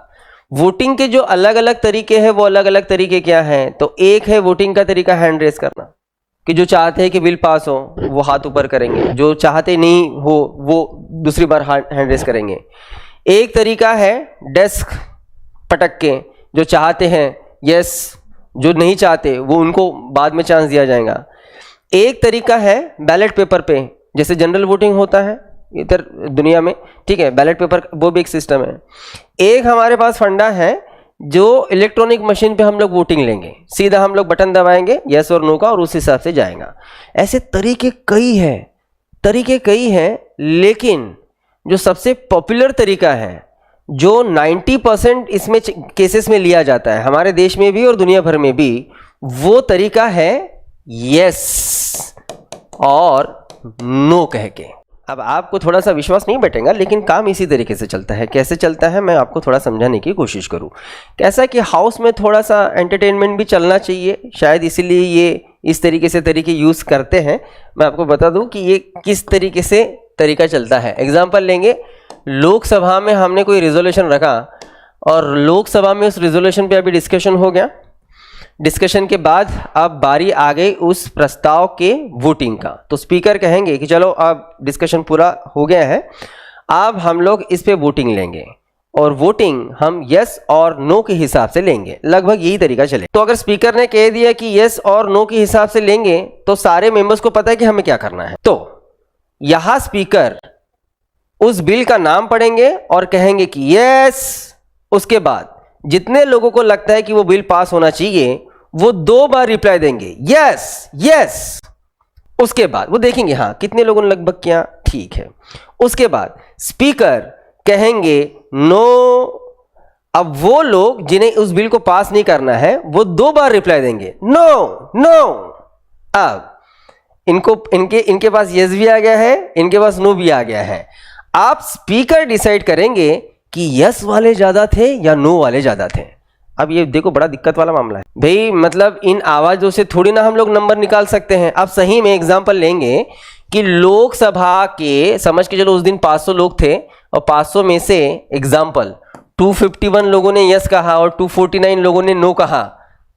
वोटिंग के जो अलग अलग तरीके हैं वो अलग अलग तरीके क्या हैं? तो एक है वोटिंग का तरीका हैंड रेस करना, कि जो चाहते हैं कि बिल पास हो वो हाथ ऊपर करेंगे, जो चाहते नहीं हो वो दूसरी बार हैंड रेस करेंगे। एक तरीका है डेस्क पटक के, जो चाहते हैं यस, जो नहीं चाहते वो उनको बाद में चांस दिया जाएगा। एक तरीका है बैलेट पेपर पे, जैसे जनरल वोटिंग होता है इधर दुनिया में, ठीक है, बैलेट पेपर वो भी एक सिस्टम है। एक हमारे पास फंडा है जो इलेक्ट्रॉनिक मशीन पे हम लोग वोटिंग लेंगे, सीधा हम लोग बटन दबाएंगे यस और नो का और उस हिसाब से जाएगा। ऐसे तरीके कई हैं, लेकिन जो सबसे पॉपुलर तरीका है जो 90% इसमें केसेस में लिया जाता है हमारे देश में भी और दुनिया भर में भी, वो तरीका है यस। और नो कह के। अब आपको थोड़ा सा विश्वास नहीं बैठेगा, लेकिन काम इसी तरीके से चलता है। कैसे चलता है मैं आपको थोड़ा समझाने की कोशिश करूं। कैसा कि हाउस में थोड़ा सा एंटरटेनमेंट भी चलना चाहिए, शायद इसीलिए ये इस तरीके से तरीके यूज़ करते हैं। मैं आपको बता दूं कि ये किस तरीके से तरीका चलता है। एग्जाम्पल लेंगे, लोकसभा में हमने कोई रिजोल्यूशन रखा और लोकसभा में उस रिजोल्यूशन पे अभी डिस्कशन हो गया। डिस्कशन के बाद अब बारी आ गई उस प्रस्ताव के वोटिंग का। तो स्पीकर कहेंगे कि चलो अब डिस्कशन पूरा हो गया है, अब हम लोग इस पे वोटिंग लेंगे और वोटिंग हम यस और नो के हिसाब से लेंगे। लगभग यही तरीका चले। तो अगर स्पीकर ने कह दिया कि यस और नो के हिसाब से लेंगे तो सारे मेंबर्स को पता है कि हमें क्या करना है। तो यहां स्पीकर उस बिल का नाम पढ़ेंगे और कहेंगे कि यस। उसके बाद जितने लोगों को लगता है कि वो बिल पास होना चाहिए वो 2 बार रिप्लाई देंगे यस यस। उसके बाद वो देखेंगे हाँ कितने लोगों ने लगभग किया, ठीक है। उसके बाद स्पीकर कहेंगे नो। अब वो लोग जिन्हें उस बिल को पास नहीं करना है वो 2 बार रिप्लाई देंगे नो नो। अब इनके पास यस भी आ गया है, इनके पास नो भी आ गया है। आप स्पीकर डिसाइड करेंगे कि यस वाले ज्यादा थे या नो वाले ज्यादा थे। अब ये देखो बड़ा दिक्कत वाला मामला है भाई, मतलब इन आवाजों से थोड़ी ना हम लोग नंबर निकाल सकते हैं। अब सही में एग्जांपल लेंगे कि लोकसभा के समझ के चलो उस दिन 500 लोग थे और 500 में से एग्जांपल 251 लोगों ने यस कहा और 249 लोगों ने नो कहा।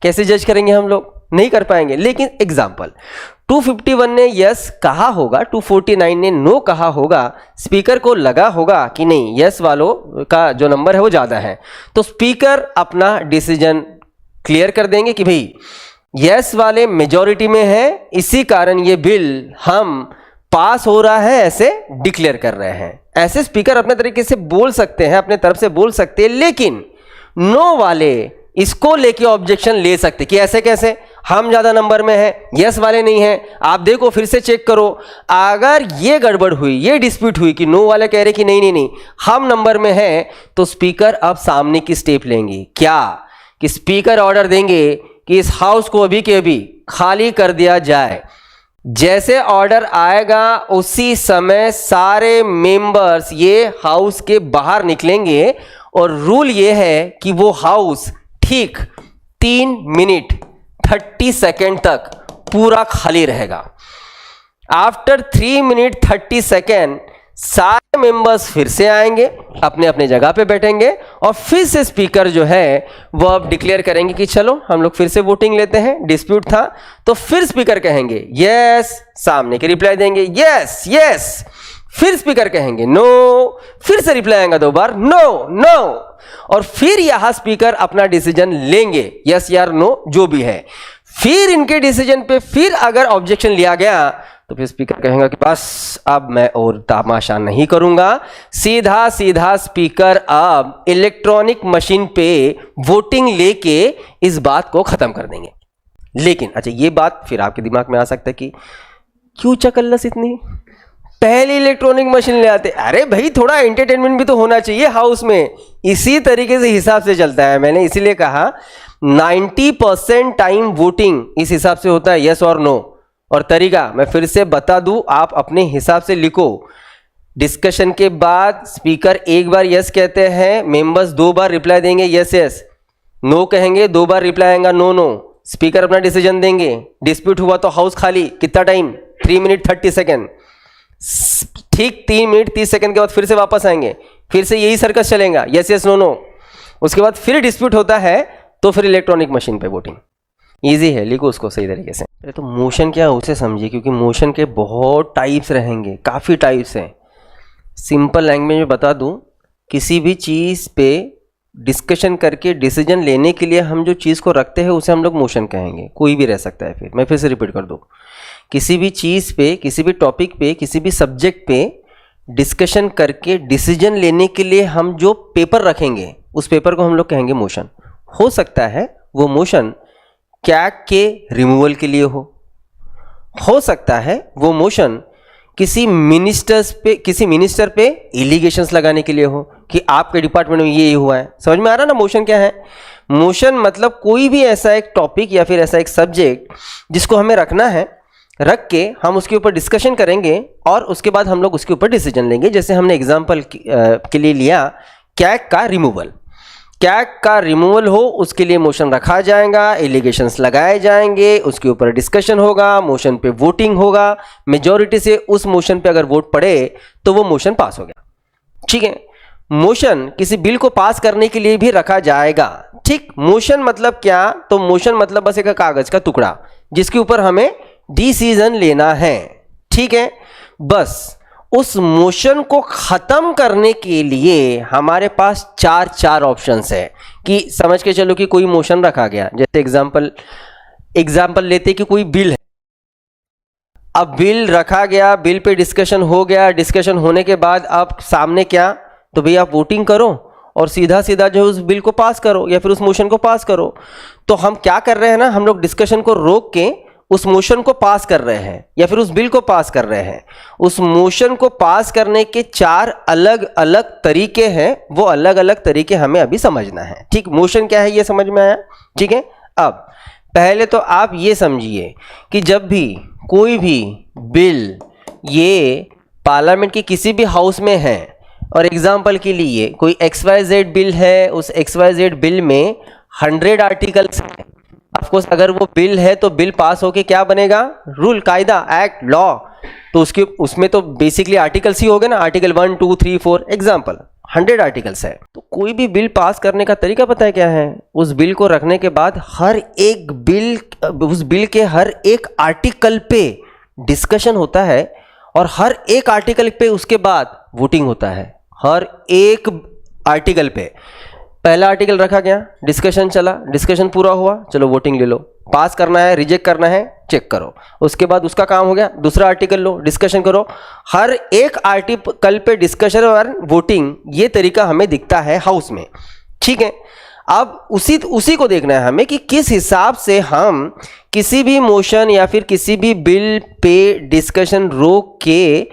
कैसे जज करेंगे हम लोग, नहीं कर पाएंगे। लेकिन एग्जांपल 251 ने यस कहा होगा, 249 ने नो कहा होगा। स्पीकर को लगा होगा कि नहीं यस वालों का जो नंबर है वो ज़्यादा है, तो स्पीकर अपना डिसीजन क्लियर कर देंगे कि भाई यस वाले मेजॉरिटी में है, इसी कारण ये बिल हम पास हो रहा है ऐसे डिक्लेयर कर रहे हैं। ऐसे स्पीकर अपने तरीके से बोल सकते हैं, अपने तरफ से बोल सकते हैं। लेकिन नो वाले इसको लेके ऑब्जेक्शन ले सकते कि ऐसे कैसे, हम ज्यादा नंबर में हैं, यस वाले नहीं हैं, आप देखो फिर से चेक करो। अगर ये गड़बड़ हुई, ये डिस्प्यूट हुई कि नो वाले कह रहे कि नहीं नहीं नहीं हम नंबर में हैं, तो स्पीकर अब सामने की स्टेप लेंगे। क्या कि स्पीकर ऑर्डर देंगे कि इस हाउस को अभी के अभी खाली कर दिया जाए। जैसे ऑर्डर आएगा उसी समय सारे मेंबर्स ये हाउस के बाहर निकलेंगे और रूल ये है कि वो हाउस ठीक 3 मिनट 30 सेकेंड तक पूरा खाली रहेगा। आफ्टर 3 मिनट 30 सेकेंड सारे मेंबर्स फिर से आएंगे, अपने अपने जगह पे बैठेंगे और फिर से स्पीकर जो है वो अब डिक्लेयर करेंगे कि चलो हम लोग फिर से वोटिंग लेते हैं। डिस्प्यूट था तो फिर स्पीकर कहेंगे यस, सामने के रिप्लाई देंगे यस यस, फिर स्पीकर कहेंगे नो, फिर से रिप्लाई आएगा 2 बार नो नो, और फिर यहां स्पीकर अपना डिसीजन लेंगे यस या नो जो भी है। फिर इनके डिसीजन पे फिर अगर ऑब्जेक्शन लिया गया तो फिर स्पीकर कहेगा कि बस अब मैं और तमाशा नहीं करूंगा, सीधा सीधा स्पीकर अब इलेक्ट्रॉनिक मशीन पे वोटिंग लेके इस बात को खत्म कर देंगे। लेकिन अच्छा ये बात फिर आपके दिमाग में आ सकता है कि क्यों चकल्लस इतनी, पहले इलेक्ट्रॉनिक मशीन ले आते। अरे भाई थोड़ा एंटरटेनमेंट भी तो होना चाहिए हाउस में। इसी तरीके से हिसाब से चलता है। मैंने इसीलिए कहा 90% टाइम वोटिंग इस हिसाब से होता है यस और नो। और तरीका मैं फिर से बता दूं, आप अपने हिसाब से लिखो। डिस्कशन के बाद स्पीकर एक बार यस कहते हैं, मेंबर्स 2 बार रिप्लाई देंगे यस यस, नो कहेंगे 2 बार रिप्लाई आएगा नो नो, स्पीकर अपना डिसीजन देंगे। डिस्प्यूट हुआ तो हाउस खाली, कितना टाइम 3 मिनट 30 सेकेंड। ठीक 3 मिनट 30 सेकंड के बाद फिर से वापस आएंगे, फिर से यही सर्कस चलेगा यस यस नो नो। उसके बाद फिर डिस्प्यूट होता है तो फिर इलेक्ट्रॉनिक मशीन पे वोटिंग। इजी है, लिखो उसको सही तरीके से। तो मोशन क्या है उसे समझिए, क्योंकि मोशन के बहुत टाइप्स रहेंगे, काफ़ी टाइप्स हैं। सिंपल लैंग्वेज में बता दूं, किसी भी चीज़ पे डिस्कशन करके डिसीजन लेने के लिए हम जो चीज़ को रखते हैं उसे हम लोग मोशन कहेंगे। कोई भी रह सकता है। फिर मैं फिर से रिपीट कर दूं, किसी भी चीज़ पे, किसी भी टॉपिक पे, किसी भी सब्जेक्ट पे डिस्कशन करके डिसीजन लेने के लिए हम जो पेपर रखेंगे उस पेपर को हम लोग कहेंगे मोशन। हो सकता है वो मोशन कैग के रिमूवल के लिए हो सकता है वो मोशन किसी मिनिस्टर पे एलिगेशंस लगाने के लिए हो कि आपके डिपार्टमेंट में ये हुआ है। समझ में आ रहा ना मोशन क्या है? मोशन मतलब कोई भी ऐसा एक टॉपिक या फिर ऐसा एक सब्जेक्ट जिसको हमें रखना है, रख के हम उसके ऊपर डिस्कशन करेंगे और उसके बाद हम लोग उसके ऊपर डिसीजन लेंगे। जैसे हमने एग्जांपल के लिए लिया कैग का रिमूवल। कैग का रिमूवल हो उसके लिए मोशन रखा जाएगा, एलिगेशंस लगाए जाएंगे, उसके ऊपर डिस्कशन होगा, मोशन पे वोटिंग होगा, मेजॉरिटी से उस मोशन पे अगर वोट पड़े तो वो मोशन पास हो गया। ठीक है, मोशन किसी बिल को पास करने के लिए भी रखा जाएगा। ठीक, मोशन मतलब क्या? तो मोशन मतलब बस एक कागज का टुकड़ा जिसके ऊपर हमें डिसीजन लेना है। ठीक है, बस उस मोशन को खत्म करने के लिए हमारे पास चार ऑप्शंस है कि समझ के चलो कि कोई मोशन रखा गया। जैसे एग्जांपल लेते कि कोई बिल है, अब बिल रखा गया, बिल पे डिस्कशन हो गया, डिस्कशन होने के बाद अब सामने क्या, तो भाई आप वोटिंग करो और सीधा सीधा जो उस बिल को पास करो या फिर उस मोशन को पास करो। तो हम क्या कर रहे हैं ना, हम लोग डिस्कशन को रोक के उस मोशन को पास कर रहे हैं या फिर उस बिल को पास कर रहे हैं। उस मोशन को पास करने के 4 अलग अलग तरीके हैं, वो अलग अलग तरीके हमें अभी समझना है। ठीक, मोशन क्या है ये समझ में आया? ठीक है, अब पहले तो आप ये समझिए कि जब भी कोई भी बिल ये पार्लियामेंट के किसी भी हाउस में है और एग्जाम्पल के लिए कोई XYZ बिल है, उस XYZ बिल में 100 आर्टिकल्स हैं। ऑफकोर्स अगर वो बिल है तो बिल पास होके क्या बनेगा? रूल, कायदा, एक्ट, लॉ। तो उसमें तो बेसिकली आर्टिकल्स ही हो गए ना, आर्टिकल 1, 2, 3, 4 एग्जाम्पल 100 आर्टिकल्स है। तो कोई भी बिल पास करने का तरीका पता है क्या है? उस बिल को रखने के बाद उस बिल के हर एक आर्टिकल पे डिस्कशन होता है और हर एक आर्टिकल पे उसके बाद वोटिंग होता है। हर एक आर्टिकल पे पहला आर्टिकल रखा गया, डिस्कशन चला, डिस्कशन पूरा हुआ, चलो वोटिंग ले लो, पास करना है, रिजेक्ट करना है, चेक करो, उसके बाद उसका काम हो गया, दूसरा आर्टिकल लो, डिस्कशन करो। हर एक आर्टिकल पे डिस्कशन और वोटिंग, ये तरीका हमें दिखता है हाउस में। ठीक है, अब उसी को देखना है हमें कि किस हिसाब से हम किसी भी मोशन या फिर किसी भी बिल पे डिस्कशन रोक के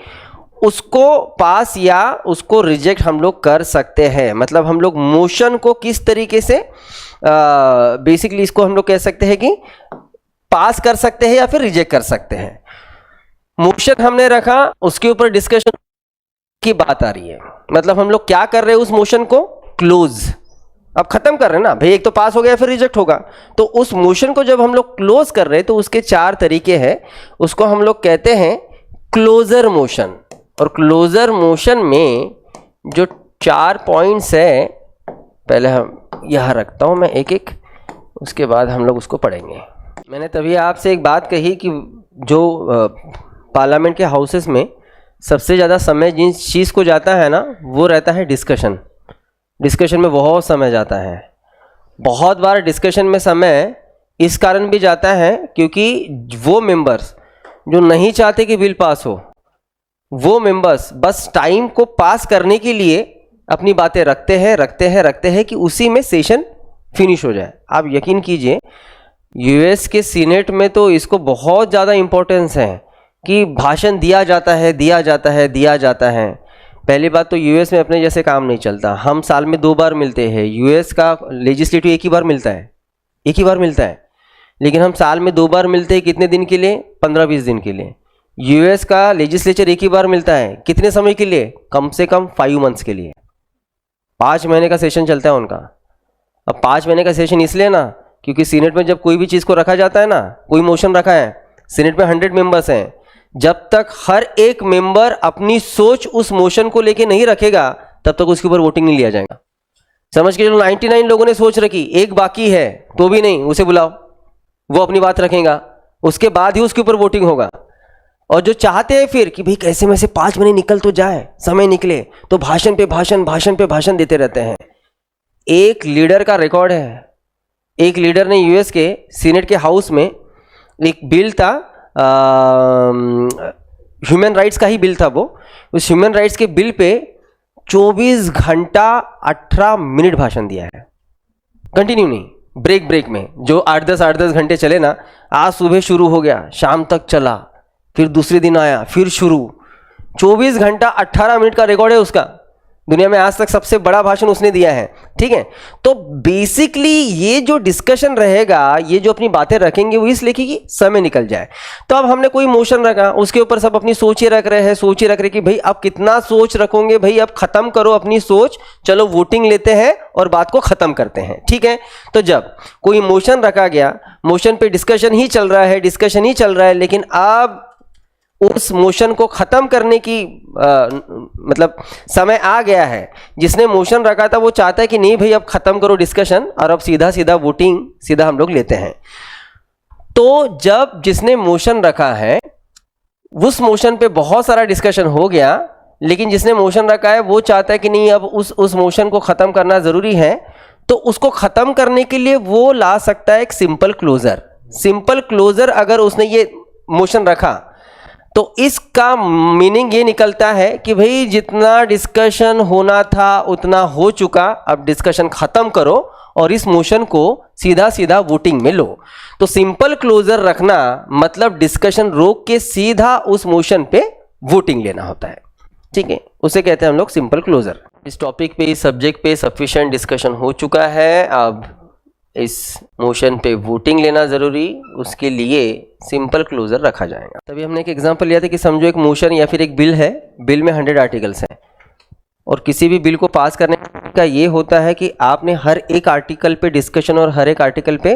उसको पास या उसको रिजेक्ट हम लोग कर सकते हैं। मतलब हम लोग मोशन को किस तरीके से बेसिकली इसको हम लोग कह सकते हैं कि पास कर सकते हैं या फिर रिजेक्ट कर सकते हैं। मोशन हमने रखा, उसके ऊपर डिस्कशन की बात आ रही है, मतलब हम लोग क्या कर रहे हैं, उस मोशन को क्लोज अब खत्म कर रहे हैं ना भाई, एक तो पास हो गया फिर रिजेक्ट होगा। तो उस मोशन को जब हम लोग क्लोज कर रहे हैं तो उसके 4 तरीके हैं, उसको हम लोग कहते हैं क्लोजर मोशन। और क्लोजर मोशन में जो 4 पॉइंट्स है, पहले हम यहाँ रखता हूँ मैं एक एक, उसके बाद हम लोग उसको पढ़ेंगे। मैंने तभी आपसे एक बात कही कि जो पार्लियामेंट के हाउसेस में सबसे ज़्यादा समय जिस चीज़ को जाता है ना, वो रहता है डिस्कशन। डिस्कशन में बहुत समय जाता है। बहुत बार डिस्कशन में समय इस कारण भी जाता है क्योंकि वो मेंबर्स जो नहीं चाहते कि बिल पास हो, वो मेंबर्स बस टाइम को पास करने के लिए अपनी बातें रखते हैं कि उसी में सेशन फिनिश हो जाए। आप यकीन कीजिए यूएस के सीनेट में तो इसको बहुत ज़्यादा इम्पोर्टेंस है कि भाषण दिया जाता है। पहली बात तो यूएस में अपने जैसे काम नहीं चलता। हम साल में 2 बार मिलते हैं। यूएस का लेजिस्लेटिव एक ही बार मिलता है, लेकिन हम साल में 2 बार मिलते हैं। कितने दिन के लिए? 15-20 दिन के लिए। यूएस का लेजिस्लेचर एक ही बार मिलता है। कितने समय के लिए? कम से कम 5 मंथ्स के लिए। 5 महीने का सेशन चलता है उनका। अब 5 महीने का सेशन इसलिए ना क्योंकि सीनेट में जब कोई भी चीज़ को रखा जाता है ना, कोई मोशन रखा है, सीनेट में 100 मेंबर्स हैं, जब तक हर एक मेंबर अपनी सोच उस मोशन को लेके नहीं रखेगा तब तक उसके ऊपर वोटिंग नहीं लिया जाएगा। समझ के चलो 99 लोगों ने सोच रखी, एक बाकी है तो भी नहीं, उसे बुलाओ, वो अपनी बात रखेगा, उसके बाद ही उसके ऊपर वोटिंग होगा। और जो चाहते हैं फिर कि भाई कैसे में से 5 महीने निकल तो जाए, समय निकले, तो भाषण पे भाषण देते रहते हैं। एक लीडर का रिकॉर्ड है, एक लीडर ने यूएस के सीनेट के हाउस में एक बिल था, ह्यूमन राइट्स का ही बिल था वो। उस ह्यूमन राइट्स के बिल पे 24 घंटा 18 मिनट भाषण दिया है, कंटिन्यू नहीं, ब्रेक में। जो 8-10 घंटे चले ना, आज सुबह शुरू हो गया, शाम तक चला, फिर दूसरे दिन आया, फिर शुरू। 24 घंटा 18 मिनट का रिकॉर्ड है उसका। दुनिया में आज तक सबसे बड़ा भाषण उसने दिया है, ठीक है। तो बेसिकली ये जो डिस्कशन रहेगा, ये जो अपनी बातें रखेंगे वो इसलिए कि समय निकल जाए। तो अब हमने कोई मोशन रखा, उसके ऊपर सब अपनी सोच ही रख रहे हैं, सोच ही रख रहे कि भाई अब कितना सोच रखोगे भाई, अब खत्म करो अपनी सोच, चलो वोटिंग लेते हैं और बात को खत्म करते हैं, ठीक है। तो जब कोई मोशन रखा गया, मोशन पे डिस्कशन ही चल रहा है, डिस्कशन ही चल रहा है, लेकिन अब उस मोशन को खत्म करने की मतलब समय आ गया है। जिसने मोशन रखा था वो चाहता है कि नहीं भाई अब खत्म करो डिस्कशन और अब सीधा सीधा वोटिंग सीधा हम लोग लेते हैं। तो जब जिसने मोशन रखा है उस मोशन पे बहुत सारा डिस्कशन हो गया, लेकिन जिसने मोशन रखा है वो चाहता है कि नहीं अब उस मोशन को खत्म करना जरूरी है, तो उसको खत्म करने के लिए वो ला सकता है एक सिंपल क्लोजर। सिंपल क्लोजर अगर उसने ये मोशन रखा तो इसका मीनिंग ये निकलता है कि भाई जितना डिस्कशन होना था उतना हो चुका, अब डिस्कशन खत्म करो और इस मोशन को सीधा सीधा वोटिंग में लो। तो सिंपल क्लोजर रखना मतलब डिस्कशन रोक के सीधा उस मोशन पे वोटिंग लेना होता है, ठीक है। उसे कहते हैं हम लोग सिंपल क्लोजर। इस टॉपिक पे, इस सब्जेक्ट पे सफिशिएंट डिस्कशन हो चुका है। अब इस मोशन पे वोटिंग लेना जरूरी, उसके लिए सिंपल क्लोजर रखा जाएगा। तभी हमने एक एग्जांपल लिया था कि समझो एक मोशन या फिर एक बिल है, बिल में 100 आर्टिकल्स हैं और किसी भी बिल को पास करने का ये होता है कि आपने हर एक आर्टिकल पे डिस्कशन और हर एक आर्टिकल पे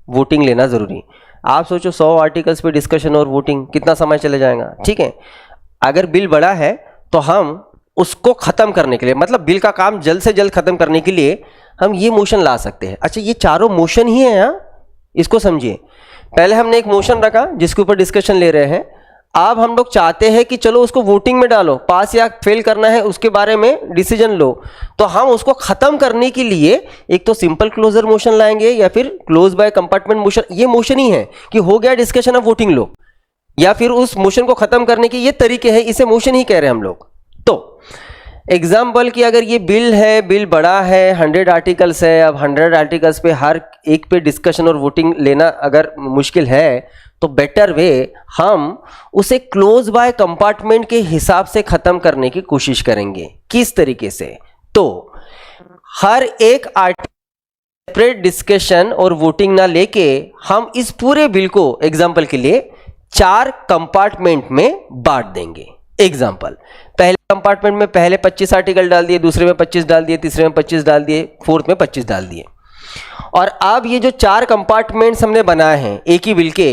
वोटिंग लेना जरूरी। आप सोचो 100 आर्टिकल्स पे डिस्कशन और वोटिंग कितना समय चले जाएगा, ठीक है। अगर बिल बड़ा है तो हम उसको खत्म करने के लिए, मतलब बिल का काम जल्द से जल्द खत्म करने के लिए हम ये मोशन ला सकते हैं। अच्छा, ये चारों मोशन ही है, इसको समझिए। पहले हमने एक मोशन रखा जिसके ऊपर डिस्कशन ले रहे हैं, अब हम लोग चाहते हैं कि चलो उसको वोटिंग में डालो, पास या फेल करना है उसके बारे में डिसीजन लो। तो हम उसको खत्म करने के लिए एक तो सिंपल क्लोजर मोशन लाएंगे या फिर क्लोज बाय कंपार्टमेंट मोशन। ये मोशन ही है कि हो गया डिस्कशन, अब वोटिंग लो, या फिर उस मोशन को खत्म करने के ये तरीके हैं, इसे मोशन ही कह रहे हैं हम लोग। तो एग्जाम्पल कि अगर ये बिल है, बिल बड़ा है, 100 आर्टिकल्स है, अब 100 आर्टिकल्स पे हर एक पे डिस्कशन और वोटिंग लेना अगर मुश्किल है तो बेटर वे हम उसे क्लोज बाय कंपार्टमेंट के हिसाब से खत्म करने की कोशिश करेंगे। किस तरीके से? तो हर एक आर्टिकल सेपरेट डिस्कशन और वोटिंग ना लेके हम इस पूरे बिल को एग्जाम्पल के लिए 4 कंपार्टमेंट में बांट देंगे। एग्जाम्पल, पहले कंपार्टमेंट में पहले 25 आर्टिकल डाल दिए, दूसरे में 25 डाल दिए, तीसरे में 25 डाल दिए, फोर्थ में 25 डाल दिए। और अब ये जो 4 कंपार्टमेंट्स हमने बनाए हैं एक ही बिल के,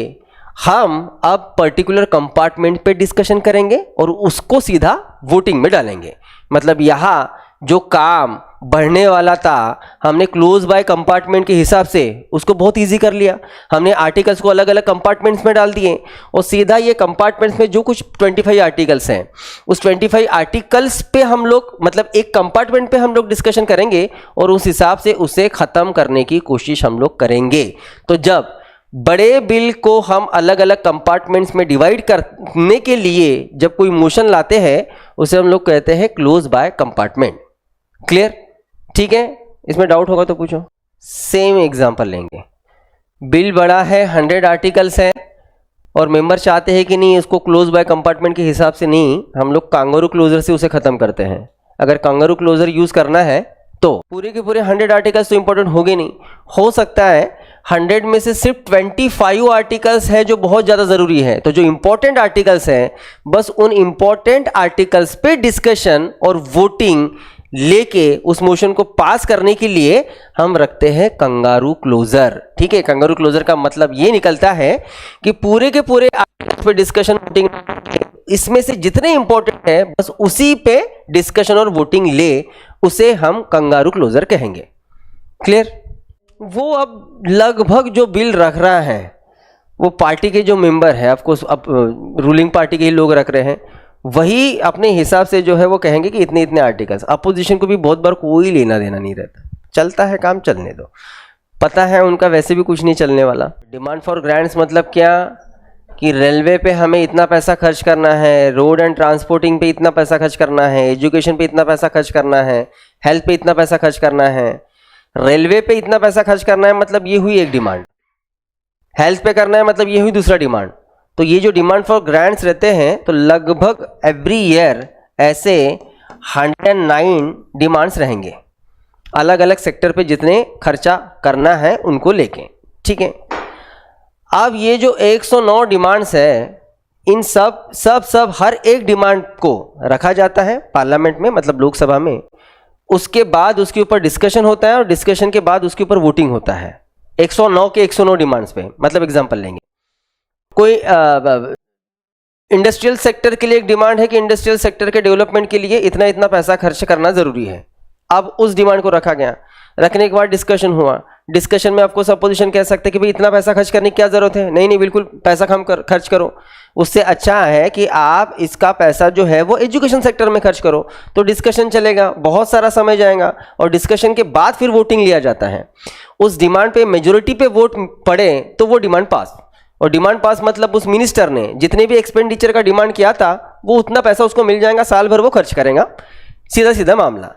हम अब पर्टिकुलर कंपार्टमेंट पे डिस्कशन करेंगे और उसको सीधा वोटिंग में डालेंगे। मतलब यहां जो काम बढ़ने वाला था हमने क्लोज बाय कंपार्टमेंट के हिसाब से उसको बहुत इजी कर लिया। हमने आर्टिकल्स को अलग अलग कंपार्टमेंट्स में डाल दिए और सीधा ये कंपार्टमेंट्स में जो कुछ 25 आर्टिकल्स हैं उस 25 आर्टिकल्स पे हम लोग, मतलब एक कंपार्टमेंट पे हम लोग डिस्कशन करेंगे और उस हिसाब से उसे खत्म करने की कोशिश हम लोग करेंगे। तो जब बड़े बिल को हम अलग अलग कंपार्टमेंट्स में डिवाइड करने के लिए जब कोई मोशन लाते हैं उसे हम लोग कहते हैं क्लोज बाय कंपार्टमेंट। क्लियर? ठीक है, इसमें डाउट होगा तो पूछो। सेम एग्जांपल लेंगे, बिल बड़ा है, 100 आर्टिकल्स है और मेंबर चाहते हैं कि नहीं इसको क्लोज बाय कंपार्टमेंट के हिसाब से नहीं, हम लोग कांगारू क्लोजर से उसे खत्म करते हैं। अगर कांगारू क्लोजर यूज करना है तो पूरे के पूरे 100 आर्टिकल्स तो इंपॉर्टेंट होंगे नहीं, हो सकता है 100 में से सिर्फ 25 आर्टिकल्स है जो बहुत ज़्यादा ज़रूरी है। तो जो इंपॉर्टेंट आर्टिकल्स हैं बस उन इंपॉर्टेंट आर्टिकल्स पे डिस्कशन और वोटिंग लेके उस मोशन को पास करने के लिए हम रखते हैं कंगारू क्लोजर। ठीक है, कंगारू क्लोजर का मतलब ये निकलता है कि पूरे के पूरे आर्टिकल्स पे डिस्कशन वोटिंग, इसमें से जितने इंपॉर्टेंट है बस उसी पे डिस्कशन और वोटिंग ले, उसे हम कंगारू क्लोजर कहेंगे। क्लियर? वो अब लगभग जो बिल रख रहा है वो पार्टी के जो मेंबर है, ऑफकोर्स अब रूलिंग पार्टी के ही लोग रख रहे हैं, वही अपने हिसाब से जो है वो कहेंगे कि इतने इतने आर्टिकल्स। अपोजिशन को भी बहुत बार कोई लेना देना नहीं रहता, चलता है काम, चलने दो, पता है उनका वैसे भी कुछ नहीं चलने वाला। डिमांड फॉर ग्रांट्स मतलब क्या कि रेलवे पे हमें इतना पैसा खर्च करना है, रोड एंड ट्रांसपोर्टिंग पे इतना पैसा खर्च करना है, एजुकेशन पे इतना पैसा खर्च करना है, हेल्थ पे इतना पैसा खर्च करना है। रेलवे पे इतना पैसा खर्च करना है मतलब ये हुई एक डिमांड, हेल्थ पे करना है मतलब ये हुई दूसरा डिमांड। तो ये जो डिमांड फॉर ग्रांट्स रहते हैं तो लगभग एवरी ईयर ऐसे 109 डिमांड्स रहेंगे, अलग अलग सेक्टर पे जितने खर्चा करना है उनको लेके, ठीक है। अब ये जो 109 डिमांड्स है, इन सब हर एक डिमांड को रखा जाता है पार्लियामेंट में, मतलब लोकसभा में। उसके बाद उसके ऊपर डिस्कशन होता है और डिस्कशन के बाद उसके ऊपर वोटिंग होता है 109 के 109 डिमांड्स पे। मतलब एग्जांपल लेंगे, कोई इंडस्ट्रियल सेक्टर के लिए एक डिमांड है कि इंडस्ट्रियल सेक्टर के डेवलपमेंट के लिए इतना इतना पैसा खर्च करना जरूरी है। अब उस डिमांड को रखा गया, रखने के बाद डिस्कशन हुआ। डिस्कशन में आपको सपोजिशन कह सकते हैं कि भाई इतना पैसा खर्च करने की क्या जरूरत है, नहीं बिल्कुल पैसा कम खर्च करो, उससे अच्छा है कि आप इसका पैसा जो है वो एजुकेशन सेक्टर में खर्च करो। तो डिस्कशन चलेगा, बहुत सारा समय जाएगा और डिस्कशन के बाद फिर वोटिंग लिया जाता है। उस डिमांड पे मेजोरिटी पे वोट पड़े तो वो डिमांड पास, और डिमांड पास मतलब उस मिनिस्टर ने जितने भी एक्सपेंडिचर का डिमांड किया था वो उतना पैसा उसको मिल जाएगा, साल भर वो खर्च करेगा, सीधा सीधा मामला।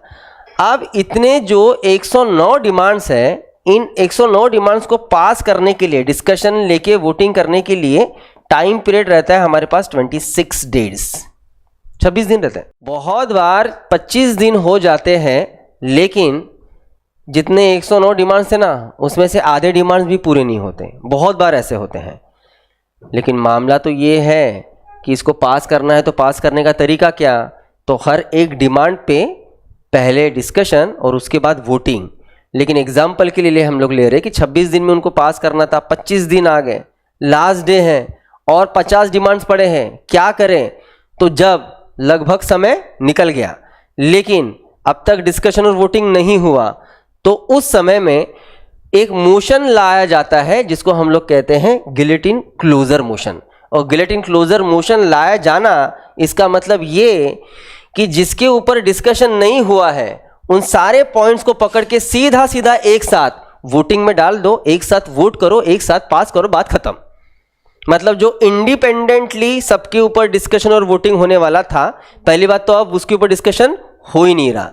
अब इतने जो 109 डिमांड्स है, इन 109 डिमांड्स को पास करने के लिए, डिस्कशन लेके वोटिंग करने के लिए टाइम पीरियड रहता है हमारे पास 26 डेज, 26 दिन रहते हैं। बहुत बार 25 दिन हो जाते हैं, लेकिन जितने 109 डिमांड्स थे ना उसमें से आधे डिमांड्स भी पूरे नहीं होते, बहुत बार ऐसे होते हैं। लेकिन मामला तो ये है कि इसको पास करना है, तो पास करने का तरीका क्या, तो हर एक डिमांड पे पहले डिस्कशन और उसके बाद वोटिंग। लेकिन एग्जाम्पल के लिए हम लोग ले रहे हैं कि 26 दिन में उनको पास करना था, 25 दिन आ गए, लास्ट डे है और 50 डिमांड्स पड़े हैं, क्या करें। तो जब लगभग समय निकल गया लेकिन अब तक डिस्कशन और वोटिंग नहीं हुआ, तो उस समय में एक मोशन लाया जाता है जिसको हम लोग कहते हैं गिलेटिन क्लोजर मोशन। और गिलेटिन क्लोजर मोशन लाया जाना, इसका मतलब ये कि जिसके ऊपर डिस्कशन नहीं हुआ है उन सारे पॉइंट्स को पकड़ के सीधा सीधा एक साथ वोटिंग में डाल दो, एक साथ वोट करो, एक साथ पास करो, बात खत्म। मतलब जो इंडिपेंडेंटली सबके ऊपर डिस्कशन और वोटिंग होने वाला था, पहली बात तो अब उसके ऊपर डिस्कशन हो ही नहीं रहा,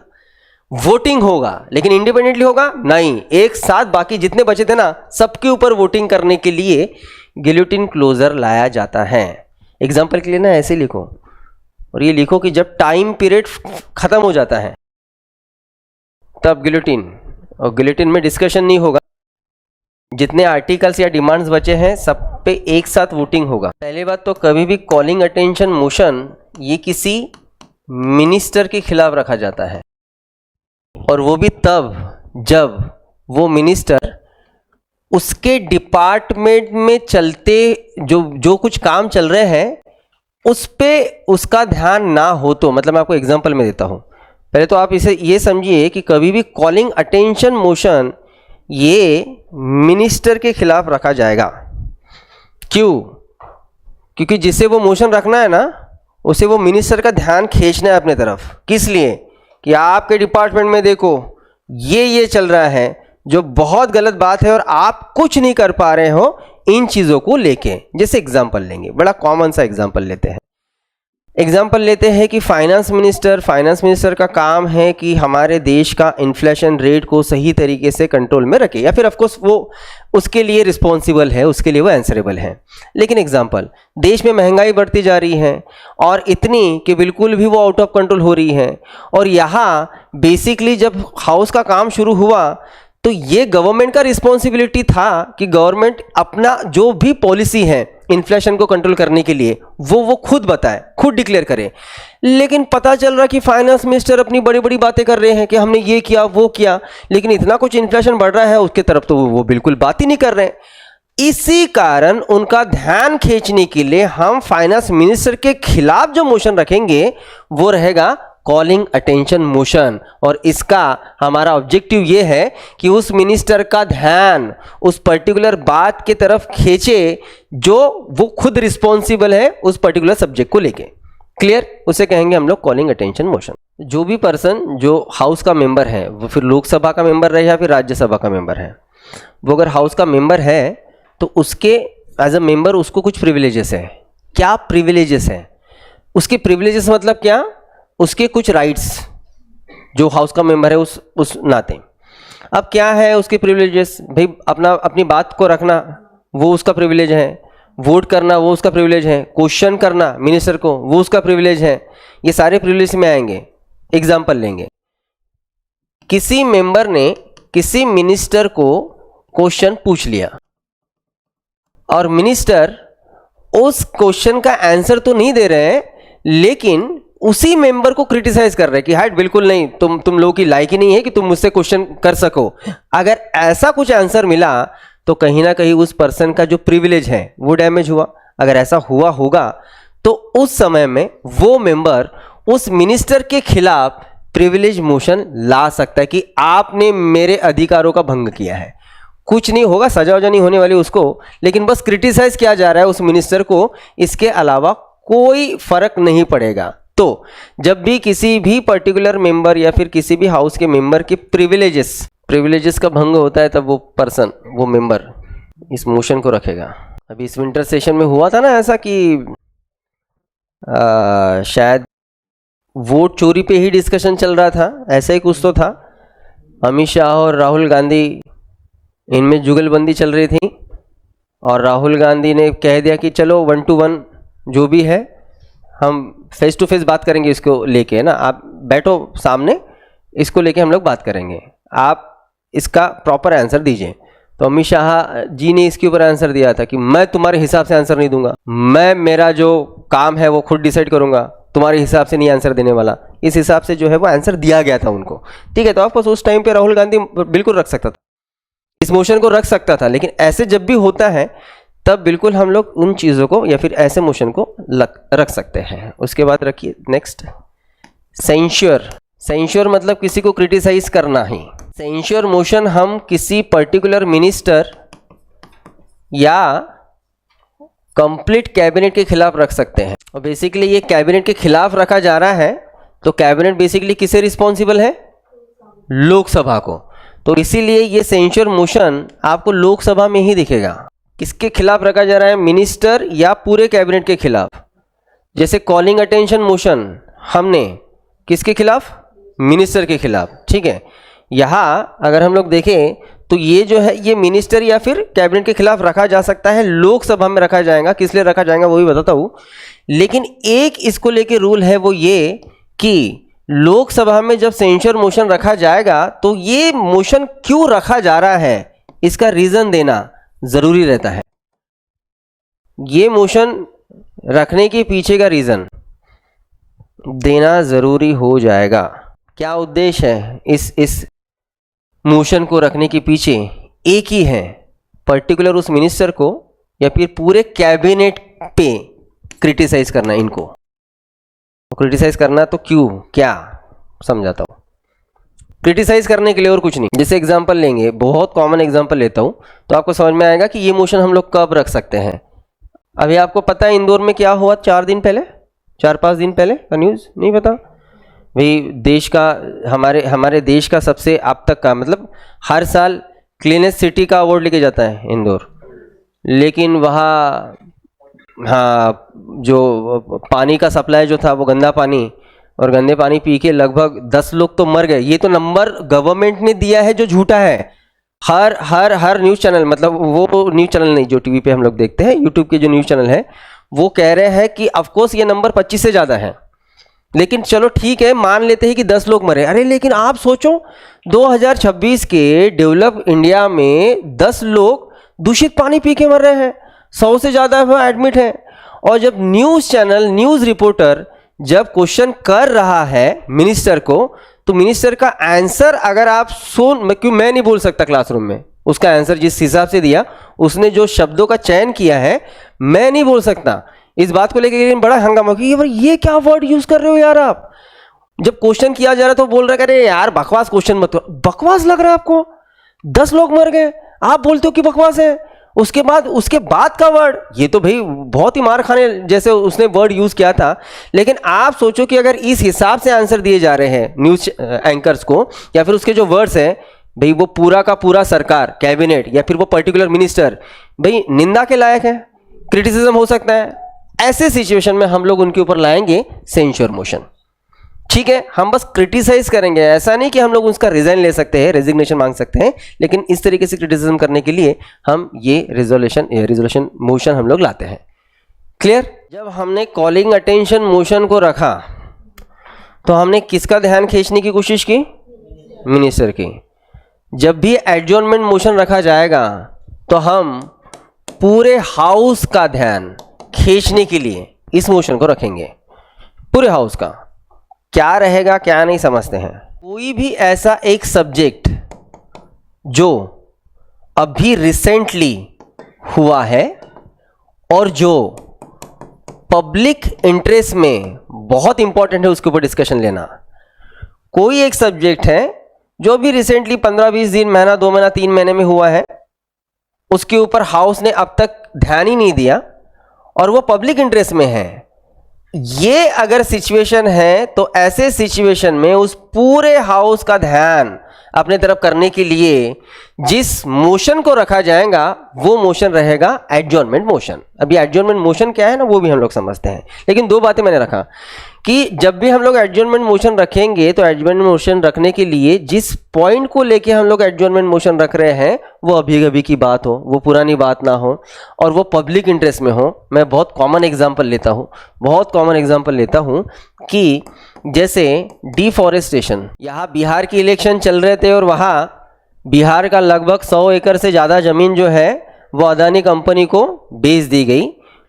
वोटिंग होगा, लेकिन इंडिपेंडेंटली होगा नहीं, एक साथ बाकी जितने बचे थे ना सबके ऊपर वोटिंग करने के लिए गिलोटिन क्लोजर लाया जाता है। एग्जाम्पल के लिए ना ऐसे लिखो, और ये लिखो कि जब टाइम पीरियड खत्म हो जाता है तब गिलोटिन, और गिलोटिन में डिस्कशन नहीं होगा, जितने आर्टिकल्स या डिमांड्स बचे हैं सब पे एक साथ वोटिंग होगा। पहली बात तो कभी भी कॉलिंग अटेंशन मोशन ये किसी मिनिस्टर के खिलाफ रखा जाता है, और वो भी तब जब वो मिनिस्टर उसके डिपार्टमेंट में चलते जो कुछ काम चल रहे हैं उस पे उसका ध्यान ना हो। तो मतलब मैं आपको एग्जांपल में देता हूँ। पहले तो आप इसे ये समझिए कि कभी भी कॉलिंग अटेंशन मोशन ये मिनिस्टर के खिलाफ रखा जाएगा। क्यों? क्योंकि जिसे वो मोशन रखना है ना उसे वो मिनिस्टर का ध्यान खींचना है अपने तरफ। किस लिए? कि आपके डिपार्टमेंट में देखो ये चल रहा है जो बहुत गलत बात है और आप कुछ नहीं कर पा रहे हो इन चीज़ों को लेके। जैसे एग्जांपल लेंगे, बड़ा कॉमन सा एग्जांपल लेते हैं। एग्जांपल लेते हैं कि फाइनेंस मिनिस्टर का काम है कि हमारे देश का इन्फ्लेशन रेट को सही तरीके से कंट्रोल में रखे, या फिर ऑफकोर्स वो उसके लिए रिस्पॉन्सिबल है, उसके लिए वो आंसरेबल है। लेकिन एग्जांपल, देश में महंगाई बढ़ती जा रही है और इतनी कि बिल्कुल भी वो आउट ऑफ कंट्रोल हो रही है, और यहाँ बेसिकली जब हाउस का काम शुरू हुआ तो ये गवर्नमेंट का रिस्पॉन्सिबिलिटी था कि गवर्नमेंट अपना जो भी पॉलिसी है इन्फ्लेशन को कंट्रोल करने के लिए वो खुद बताए, खुद डिक्लेयर करे। लेकिन पता चल रहा कि फाइनेंस मिनिस्टर अपनी बड़ी बड़ी बातें कर रहे हैं कि हमने ये किया वो किया, लेकिन इतना कुछ इन्फ्लेशन बढ़ रहा है उसके तरफ तो वो बिल्कुल बात ही नहीं कर रहे हैं। इसी कारण उनका ध्यान खींचने के लिए हम फाइनेंस मिनिस्टर के खिलाफ जो मोशन रखेंगे वो रहेगा कॉलिंग अटेंशन मोशन। और इसका हमारा ऑब्जेक्टिव ये है कि उस मिनिस्टर का ध्यान उस पर्टिकुलर बात की तरफ खींचे जो वो खुद रिस्पॉन्सिबल है उस पर्टिकुलर सब्जेक्ट को लेके। क्लियर? उसे कहेंगे हम लोग कॉलिंग अटेंशन मोशन। जो भी पर्सन जो हाउस का मेंबर है, वो फिर लोकसभा का मेंबर रहे या फिर राज्यसभा का मेंबर है, वो अगर हाउस का मेंबर है तो उसके एज अ मेंबर उसको कुछ प्रिविलेजेस हैं। क्या प्रिविलेजेस हैं? उसके प्रिविलेजेस मतलब क्या? उसके कुछ राइट्स, जो हाउस का मेंबर है उस नाते। अब क्या है उसके प्रिविलेजेस? भाई अपनी बात को रखना वो उसका प्रिविलेज है, वोट करना वो उसका प्रिविलेज है, क्वेश्चन करना मिनिस्टर को वो उसका प्रिविलेज है। ये सारे प्रिविलेज में आएंगे। एग्जाम्पल लेंगे, किसी मेंबर ने किसी मिनिस्टर को क्वेश्चन पूछ लिया और मिनिस्टर उस क्वेश्चन का आंसर तो नहीं दे रहे हैं, लेकिन उसी मेंबर को क्रिटिसाइज कर रहे हैं कि हाइट बिल्कुल नहीं, तुम लोगों की लायक ही नहीं है कि तुम मुझसे क्वेश्चन कर सको। अगर ऐसा कुछ आंसर मिला तो कहीं ना कहीं उस पर्सन का जो प्रिविलेज है वो डैमेज हुआ। अगर ऐसा हुआ होगा तो उस समय में वो मेंबर उस मिनिस्टर के खिलाफ प्रिविलेज मोशन ला सकता है कि आपने मेरे अधिकारों का भंग किया है। कुछ नहीं होगा, सजा वजा नहीं होने वाली उसको, लेकिन बस क्रिटिसाइज किया जा रहा है उस मिनिस्टर को, इसके अलावा कोई फर्क नहीं पड़ेगा। तो जब भी किसी भी पर्टिकुलर मेंबर या फिर किसी भी हाउस के मेंबर के प्रिविलेजेस का भंग होता है, तब वो पर्सन, वो मेंबर इस मोशन को रखेगा। अभी इस विंटर सेशन में हुआ था ना ऐसा कि शायद वोट चोरी पे ही डिस्कशन चल रहा था, ऐसा ही कुछ तो था। अमित शाह और राहुल गांधी, इनमें जुगलबंदी चल रही थी और राहुल गांधी ने कह दिया कि चलो 1 to 1 जो भी है हम फेस टू फेस बात करेंगे इसको लेके, है ना, आप बैठो सामने, इसको लेके हम लोग बात करेंगे, आप इसका प्रॉपर आंसर दीजिए। तो अमित शाह जी ने इसके ऊपर आंसर दिया था कि मैं तुम्हारे हिसाब से आंसर नहीं दूंगा, मैं मेरा जो काम है वो खुद डिसाइड करूंगा, तुम्हारे हिसाब से नहीं आंसर देने वाला। इस हिसाब से जो है वो आंसर दिया गया था उनको, ठीक है। तो ऑफकोर्स उस टाइम पे राहुल गांधी बिल्कुल रख सकता था, इस मोशन को रख सकता था, लेकिन ऐसे जब भी होता है तब बिल्कुल हम लोग उन चीज़ों को या फिर ऐसे मोशन को रख सकते हैं। उसके बाद रखिए नेक्स्ट, सेंश्योर मतलब किसी को क्रिटिसाइज करना ही। सेंश्योर मोशन हम किसी पर्टिकुलर मिनिस्टर या कंप्लीट कैबिनेट के खिलाफ रख सकते हैं। और बेसिकली ये कैबिनेट के खिलाफ रखा जा रहा है, तो कैबिनेट बेसिकली किसे रिस्पॉन्सिबल है? लोकसभा को। तो इसीलिए ये सेंश्योर मोशन आपको लोकसभा में ही दिखेगा। किसके खिलाफ रखा जा रहा है? मिनिस्टर या पूरे कैबिनेट के खिलाफ। जैसे कॉलिंग अटेंशन मोशन हमने किसके खिलाफ? मिनिस्टर के खिलाफ, ठीक है। यहाँ अगर हम लोग देखें तो ये जो है ये मिनिस्टर या फिर कैबिनेट के खिलाफ रखा जा सकता है, लोकसभा में रखा जाएगा। किस लिए रखा जाएगा वो भी बताता हूँ, लेकिन एक इसको लेके रूल है, वो ये कि लोकसभा में जब सेंश्योर मोशन रखा जाएगा तो ये मोशन क्यों रखा जा रहा है इसका रीजन देना जरूरी रहता है। ये मोशन रखने के पीछे का रीजन देना जरूरी हो जाएगा। क्या उद्देश्य है इस मोशन को रखने के पीछे? एक ही है, पर्टिकुलर उस मिनिस्टर को या फिर पूरे कैबिनेट पे क्रिटिसाइज करना। इनको क्रिटिसाइज करना तो क्यों, क्या समझाता हूँ। क्रिटिसाइज करने के लिए और कुछ नहीं। जैसे एग्जांपल लेंगे, बहुत कॉमन एग्जांपल लेता हूँ तो आपको समझ में आएगा कि ये मोशन हम लोग कब रख सकते हैं। अभी आपको पता है इंदौर में क्या हुआ 4 दिन पहले, 4-5 दिन पहले का न्यूज़ नहीं पता? भाई देश का, हमारे देश का सबसे अब तक का, मतलब हर साल क्लीनेस्ट सिटी का अवार्ड लेके जाता है इंदौर, लेकिन वहाँ हाँ जो पानी का सप्लाई जो था वो गंदा पानी, और गंदे पानी पी के लगभग 10 लोग तो मर गए। ये तो नंबर गवर्नमेंट ने दिया है जो झूठा है। हर न्यूज़ चैनल, मतलब वो न्यूज़ चैनल नहीं जो टीवी पे हम लोग देखते हैं, यूट्यूब के जो न्यूज़ चैनल है वो कह रहे हैं कि ऑफकोर्स ये नंबर 25 से ज़्यादा है, लेकिन चलो ठीक है मान लेते हैं कि 10 लोग मरे। अरे लेकिन आप सोचो 2026 के डेवलप इंडिया में 10 लोग दूषित पानी पी के मर रहे हैं, 100 से ज़्यादा वो एडमिट हैं। और जब न्यूज़ चैनल, न्यूज़ रिपोर्टर जब क्वेश्चन कर रहा है मिनिस्टर को, तो मिनिस्टर का आंसर अगर आप मैं नहीं बोल सकता क्लासरूम में, उसका आंसर जिस हिसाब से दिया, उसने जो शब्दों का चयन किया है, मैं नहीं बोल सकता। इस बात को लेकर बड़ा हंगामा कि ये क्या वर्ड यूज कर रहे हो यार आप। जब क्वेश्चन किया जा रहा तो बोल रहे अरे यार बकवास क्वेश्चन मत करो। बकवास लग रहा है आपको? 10 लोग मर गए, आप बोलते हो कि बकवास है। उसके बाद का वर्ड, ये तो भाई बहुत ही मार खाने जैसे उसने वर्ड यूज किया था। लेकिन आप सोचो कि अगर इस हिसाब से आंसर दिए जा रहे हैं न्यूज एंकर्स को, या फिर उसके जो वर्ड्स हैं, भाई वो पूरा का पूरा सरकार, कैबिनेट या फिर वो पर्टिकुलर मिनिस्टर भाई निंदा के लायक है, क्रिटिसिज्म हो सकता है। ऐसे सिचुएशन में हम लोग उनके ऊपर लाएंगे सेंश्योर मोशन, ठीक है। हम बस क्रिटिसाइज करेंगे, ऐसा नहीं कि हम लोग उसका रिजाइन ले सकते हैं, रेजिग्नेशन मांग सकते हैं, लेकिन इस तरीके से क्रिटिसिज्म करने के लिए हम ये रिजोल्यूशन मोशन हम लोग लाते हैं। क्लियर? जब हमने कॉलिंग अटेंशन मोशन को रखा तो हमने किसका ध्यान खींचने की कोशिश की? मिनिस्टर की। जब भी एडजॉर्नमेंट मोशन रखा जाएगा तो हम पूरे हाउस का ध्यान खींचने के लिए इस मोशन को रखेंगे। पूरे हाउस का क्या रहेगा क्या नहीं समझते हैं। कोई भी ऐसा एक सब्जेक्ट जो अभी रिसेंटली हुआ है और जो पब्लिक इंटरेस्ट में बहुत इंपॉर्टेंट है, उसके ऊपर डिस्कशन लेना। कोई एक सब्जेक्ट है जो अभी रिसेंटली 15-20 दिन, महीना, 2 महीना, 3 महीने में हुआ है, उसके ऊपर हाउस ने अब तक ध्यान ही नहीं दिया और वो पब्लिक इंटरेस्ट में है। ये अगर सिचुएशन है तो ऐसे सिचुएशन में उस पूरे हाउस का ध्यान अपने तरफ करने के लिए जिस मोशन को रखा जाएगा वो मोशन रहेगा एडजॉर्नमेंट मोशन। अभी एडजॉर्नमेंट मोशन क्या है ना, वो भी हम लोग समझते हैं, लेकिन 2 बातें मैंने रखा कि जब भी हम लोग एडजॉर्नमेंट मोशन रखेंगे तो एडजॉर्नमेंट मोशन रखने के लिए जिस पॉइंट को लेके हम लोग एडजॉर्नमेंट मोशन रख रहे हैं वो अभी अभी की बात हो, वो पुरानी बात ना हो और वो पब्लिक इंटरेस्ट में हो। मैं बहुत कॉमन एग्जांपल लेता हूँ कि जैसे डिफॉरेस्टेशन, यहाँ बिहार की इलेक्शन चल रहे थे और वहाँ बिहार का लगभग 100 एकड़ से ज़्यादा ज़मीन जो है वो अदानी कंपनी को बेच दी गई,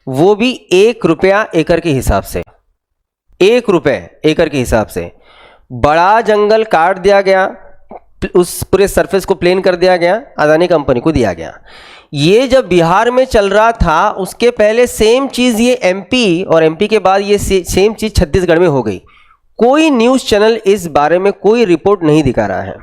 वो भी 1 रुपया एकड़ के हिसाब से। 1 रुपये एकड़ के हिसाब से बड़ा जंगल काट दिया गया, उस पूरे सरफेस को प्लेन कर दिया गया, अदानी कंपनी को दिया गया। ये जब बिहार में चल रहा था उसके पहले सेम चीज़ ये एमपी और एमपी के बाद ये सेम चीज़ छत्तीसगढ़ में हो गई। कोई न्यूज़ चैनल इस बारे में कोई रिपोर्ट नहीं दिखा रहा है।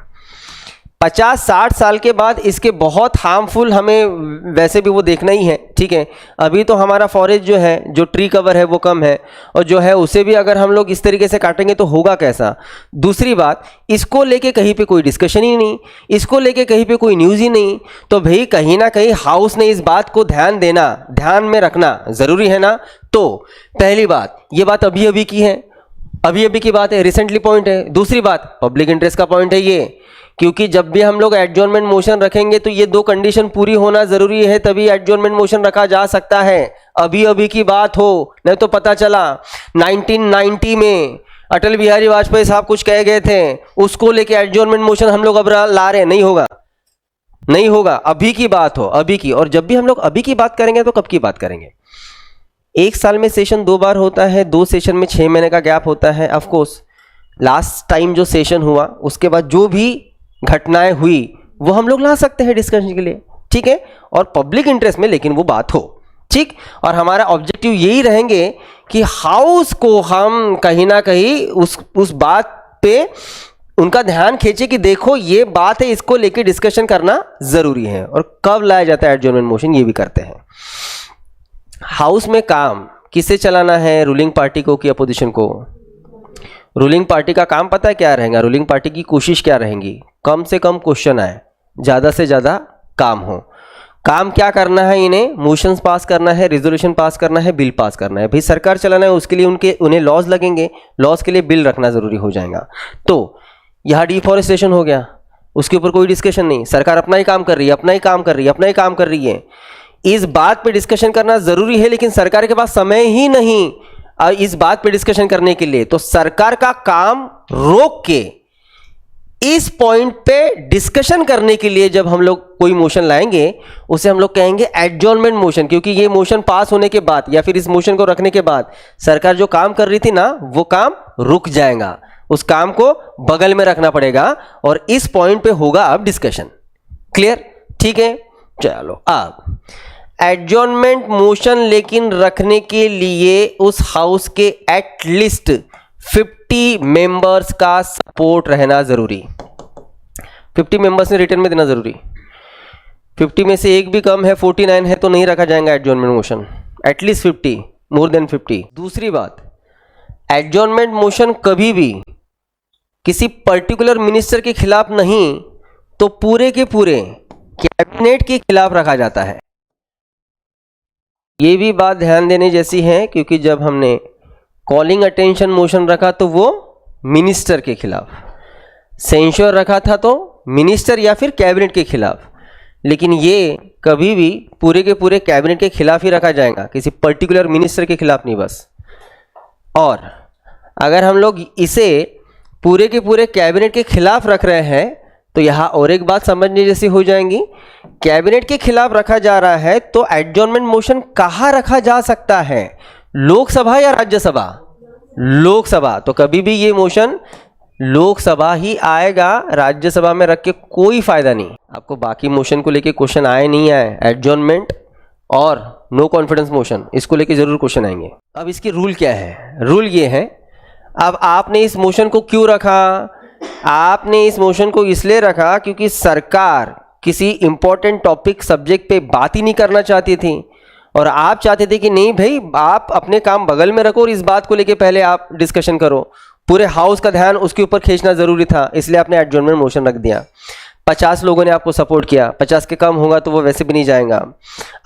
50-60 साल के बाद इसके बहुत हार्मफुल हमें वैसे भी वो देखना ही है, ठीक है। अभी तो हमारा फॉरेस्ट जो है, जो ट्री कवर है वो कम है और जो है उसे भी अगर हम लोग इस तरीके से काटेंगे तो होगा कैसा। दूसरी बात, इसको लेके कहीं पे कोई डिस्कशन ही नहीं, इसको लेके कहीं पे कोई न्यूज़ ही नहीं, तो भाई कहीं ना कहीं हाउस ने इस बात को ध्यान में रखना ज़रूरी है ना। तो पहली बात, ये बात अभी अभी की है, अभी अभी की बात है, रिसेंटली पॉइंट है। दूसरी बात, पब्लिक इंटरेस्ट का पॉइंट है ये, क्योंकि जब भी हम लोग एडजॉर्नमेंट मोशन रखेंगे तो ये 2 कंडीशन पूरी होना जरूरी है, तभी एडजॉर्नमेंट मोशन रखा जा सकता है। अभी अभी की बात हो, नहीं तो पता चला 1990 में अटल बिहारी वाजपेयी साहब कुछ कह गए थे, उसको लेके एडजॉर्नमेंट मोशन हम लोग अब ला रहे, नहीं होगा। अभी की बात हो, अभी की। और जब भी हम लोग अभी की बात करेंगे तो कब की बात करेंगे? 1 साल में सेशन 2 बार होता है, 2 सेशन में 6 महीने का गैप होता है। ऑफ कोर्स लास्ट टाइम जो सेशन हुआ उसके बाद जो भी घटनाएं हुई वो हम लोग ला सकते हैं डिस्कशन के लिए, ठीक है, और पब्लिक इंटरेस्ट में लेकिन वो बात हो, ठीक। और हमारा ऑब्जेक्टिव यही रहेंगे कि हाउस को हम कहीं ना कहीं उस बात पे उनका ध्यान खींचे कि देखो ये बात है, इसको लेके डिस्कशन करना जरूरी है। और कब लाया जाता है एडजॉर्नमेंट मोशन, ये भी करते हैं। हाउस में काम किसे चलाना है, रूलिंग पार्टी को कि अपोजिशन को? रूलिंग पार्टी का काम पता है क्या रहेगा? रूलिंग पार्टी की कोशिश क्या रहेगी? कम से कम क्वेश्चन आए, ज़्यादा से ज़्यादा काम हो। काम क्या करना है इन्हें? मोशंस पास करना है, रेजोल्यूशन पास करना है, बिल पास करना है। भाई सरकार चलाना है, उसके लिए उन्हें लॉज लगेंगे, लॉज के लिए बिल रखना ज़रूरी हो जाएगा। तो यहाँ डिफॉरेस्टेशन हो गया, उसके ऊपर कोई डिस्कशन नहीं, सरकार अपना ही काम कर रही है, इस बात पे डिस्कशन करना ज़रूरी है, लेकिन सरकार के पास समय ही नहीं इस बात पे डिस्कशन करने के लिए। तो सरकार का काम रोक के इस पॉइंट पे डिस्कशन करने के लिए जब हम लोग कोई मोशन लाएंगे उसे हम लोग कहेंगे एडजॉर्नमेंट मोशन, क्योंकि ये मोशन पास होने के बाद या फिर इस मोशन को रखने के बाद सरकार जो काम कर रही थी ना वो काम रुक जाएगा, उस काम को बगल में रखना पड़ेगा और इस पॉइंट पे होगा अब डिस्कशन। क्लियर? ठीक है, चलो अब एडजॉर्नमेंट मोशन लेकिन रखने के लिए उस हाउस के एटलीस्ट 50 मेंबर्स का सपोर्ट रहना जरूरी। 50 मेंबर्स ने रिटर्न में देना जरूरी। 50 में से एक भी कम है, 49 है, तो नहीं रखा जाएगा adjournment motion. At least 50, more than 50। दूसरी बात, एडजॉर्नमेंट मोशन कभी भी किसी पर्टिकुलर मिनिस्टर के खिलाफ नहीं तो पूरे के पूरे कैबिनेट के खिलाफ रखा जाता है। ये भी बात ध्यान देने जैसी है, क्योंकि जब हमने कॉलिंग अटेंशन मोशन रखा तो वो मिनिस्टर के खिलाफ, सेंश्योर रखा था तो मिनिस्टर या फिर कैबिनेट के खिलाफ, लेकिन ये कभी भी पूरे के पूरे कैबिनेट के खिलाफ ही रखा जाएगा, किसी पर्टिकुलर मिनिस्टर के खिलाफ नहीं बस। और अगर हम लोग इसे पूरे के पूरे कैबिनेट के खिलाफ रख रहे हैं तो यहाँ और एक बात समझने जैसी हो जाएंगी। कैबिनेट के खिलाफ रखा जा रहा है तो एडजॉर्नमेंट मोशन कहाँ रखा जा सकता है, लोकसभा या राज्यसभा? लोकसभा। तो कभी भी ये मोशन लोकसभा ही आएगा, राज्यसभा में रख के कोई फायदा नहीं। आपको बाकी मोशन को लेके क्वेश्चन आए नहीं आए, एडजॉर्नमेंट और नो कॉन्फिडेंस मोशन, इसको लेके जरूर क्वेश्चन आएंगे। अब इसकी रूल क्या है? रूल ये है, अब आपने इस मोशन को क्यों रखा? आपने इस मोशन को इसलिए रखा क्योंकि सरकार किसी इंपॉर्टेंट टॉपिक सब्जेक्ट पे बात ही नहीं करना चाहती थी और आप चाहते थे कि नहीं भाई, आप अपने काम बगल में रखो और इस बात को लेके पहले आप डिस्कशन करो। पूरे हाउस का ध्यान उसके ऊपर खींचना जरूरी था, इसलिए आपने एडजॉर्नमेंट मोशन रख दिया। 50 लोगों ने आपको सपोर्ट किया, 50 के कम होगा तो वो वैसे भी नहीं जाएगा।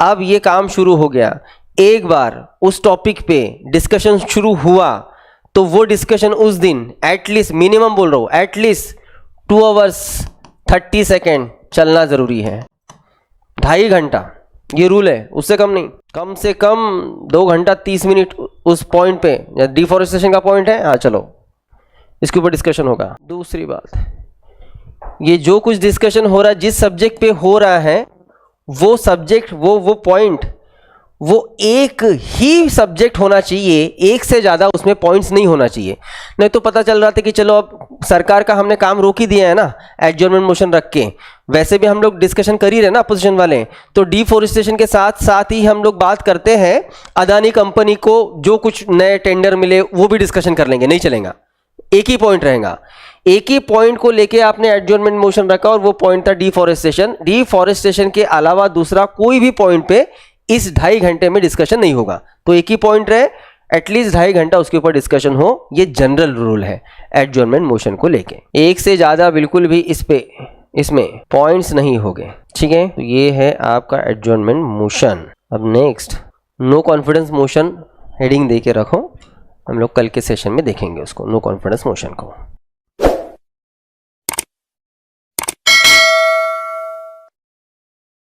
अब ये काम शुरू हो गया, एक बार उस टॉपिक पे डिस्कशन शुरू हुआ तो वो डिस्कशन उस दिन एटलीस्ट, मिनिमम बोल रहा हूँ, एटलीस्ट 2 hours 30 सेकेंड चलना जरूरी है। 2.5 घंटा ये रूल है, उससे कम नहीं। कम से कम 2 घंटा 30 मिनट उस पॉइंट पे, डिफॉरेस्टेशन का पॉइंट है, हाँ चलो इसके ऊपर डिस्कशन होगा। दूसरी बात, ये जो कुछ डिस्कशन हो रहा है, जिस सब्जेक्ट पे हो रहा है, वो सब्जेक्ट, वो पॉइंट, वो एक ही सब्जेक्ट होना चाहिए, एक से ज़्यादा उसमें पॉइंट्स नहीं होना चाहिए। नहीं तो पता चल रहा था कि चलो अब सरकार का हमने काम रोक ही दिया है ना एडजॉर्नमेंट मोशन रख के, वैसे भी हम लोग डिस्कशन कर ही रहे ना अपोजिशन वाले, तो डिफॉरेस्टेशन के साथ साथ ही हम लोग बात करते हैं अदानी कंपनी को जो कुछ नए टेंडर मिले वो भी डिस्कशन कर लेंगे, नहीं चलेगा, एक ही पॉइंट रहेगा। एक ही पॉइंट को लेके आपने एडजॉर्नमेंट मोशन रखा और वो पॉइंट था डिफॉरेस्टेशन। डिफॉरेस्टेशन के अलावा दूसरा कोई भी पॉइंट पे इस 2.5 घंटे में डिस्कशन नहीं होगा। तो एक ही पॉइंट रहे, एटलीस्ट 2.5 घंटा उसके ऊपर डिस्कशन हो, ये जनरल रूल है एडजॉर्नमेंट मोशन को लेके। एक से ज़्यादा बिल्कुल भी इसमें पॉइंट्स नहीं होंगे, ठीक है। तो ये है आपका एडजॉर्नमेंट मोशन। अब next, no confidence motion heading दे के रखो, हम लोग कल के सेशन में देखेंगे उसको, नो कॉन्फिडेंस मोशन को।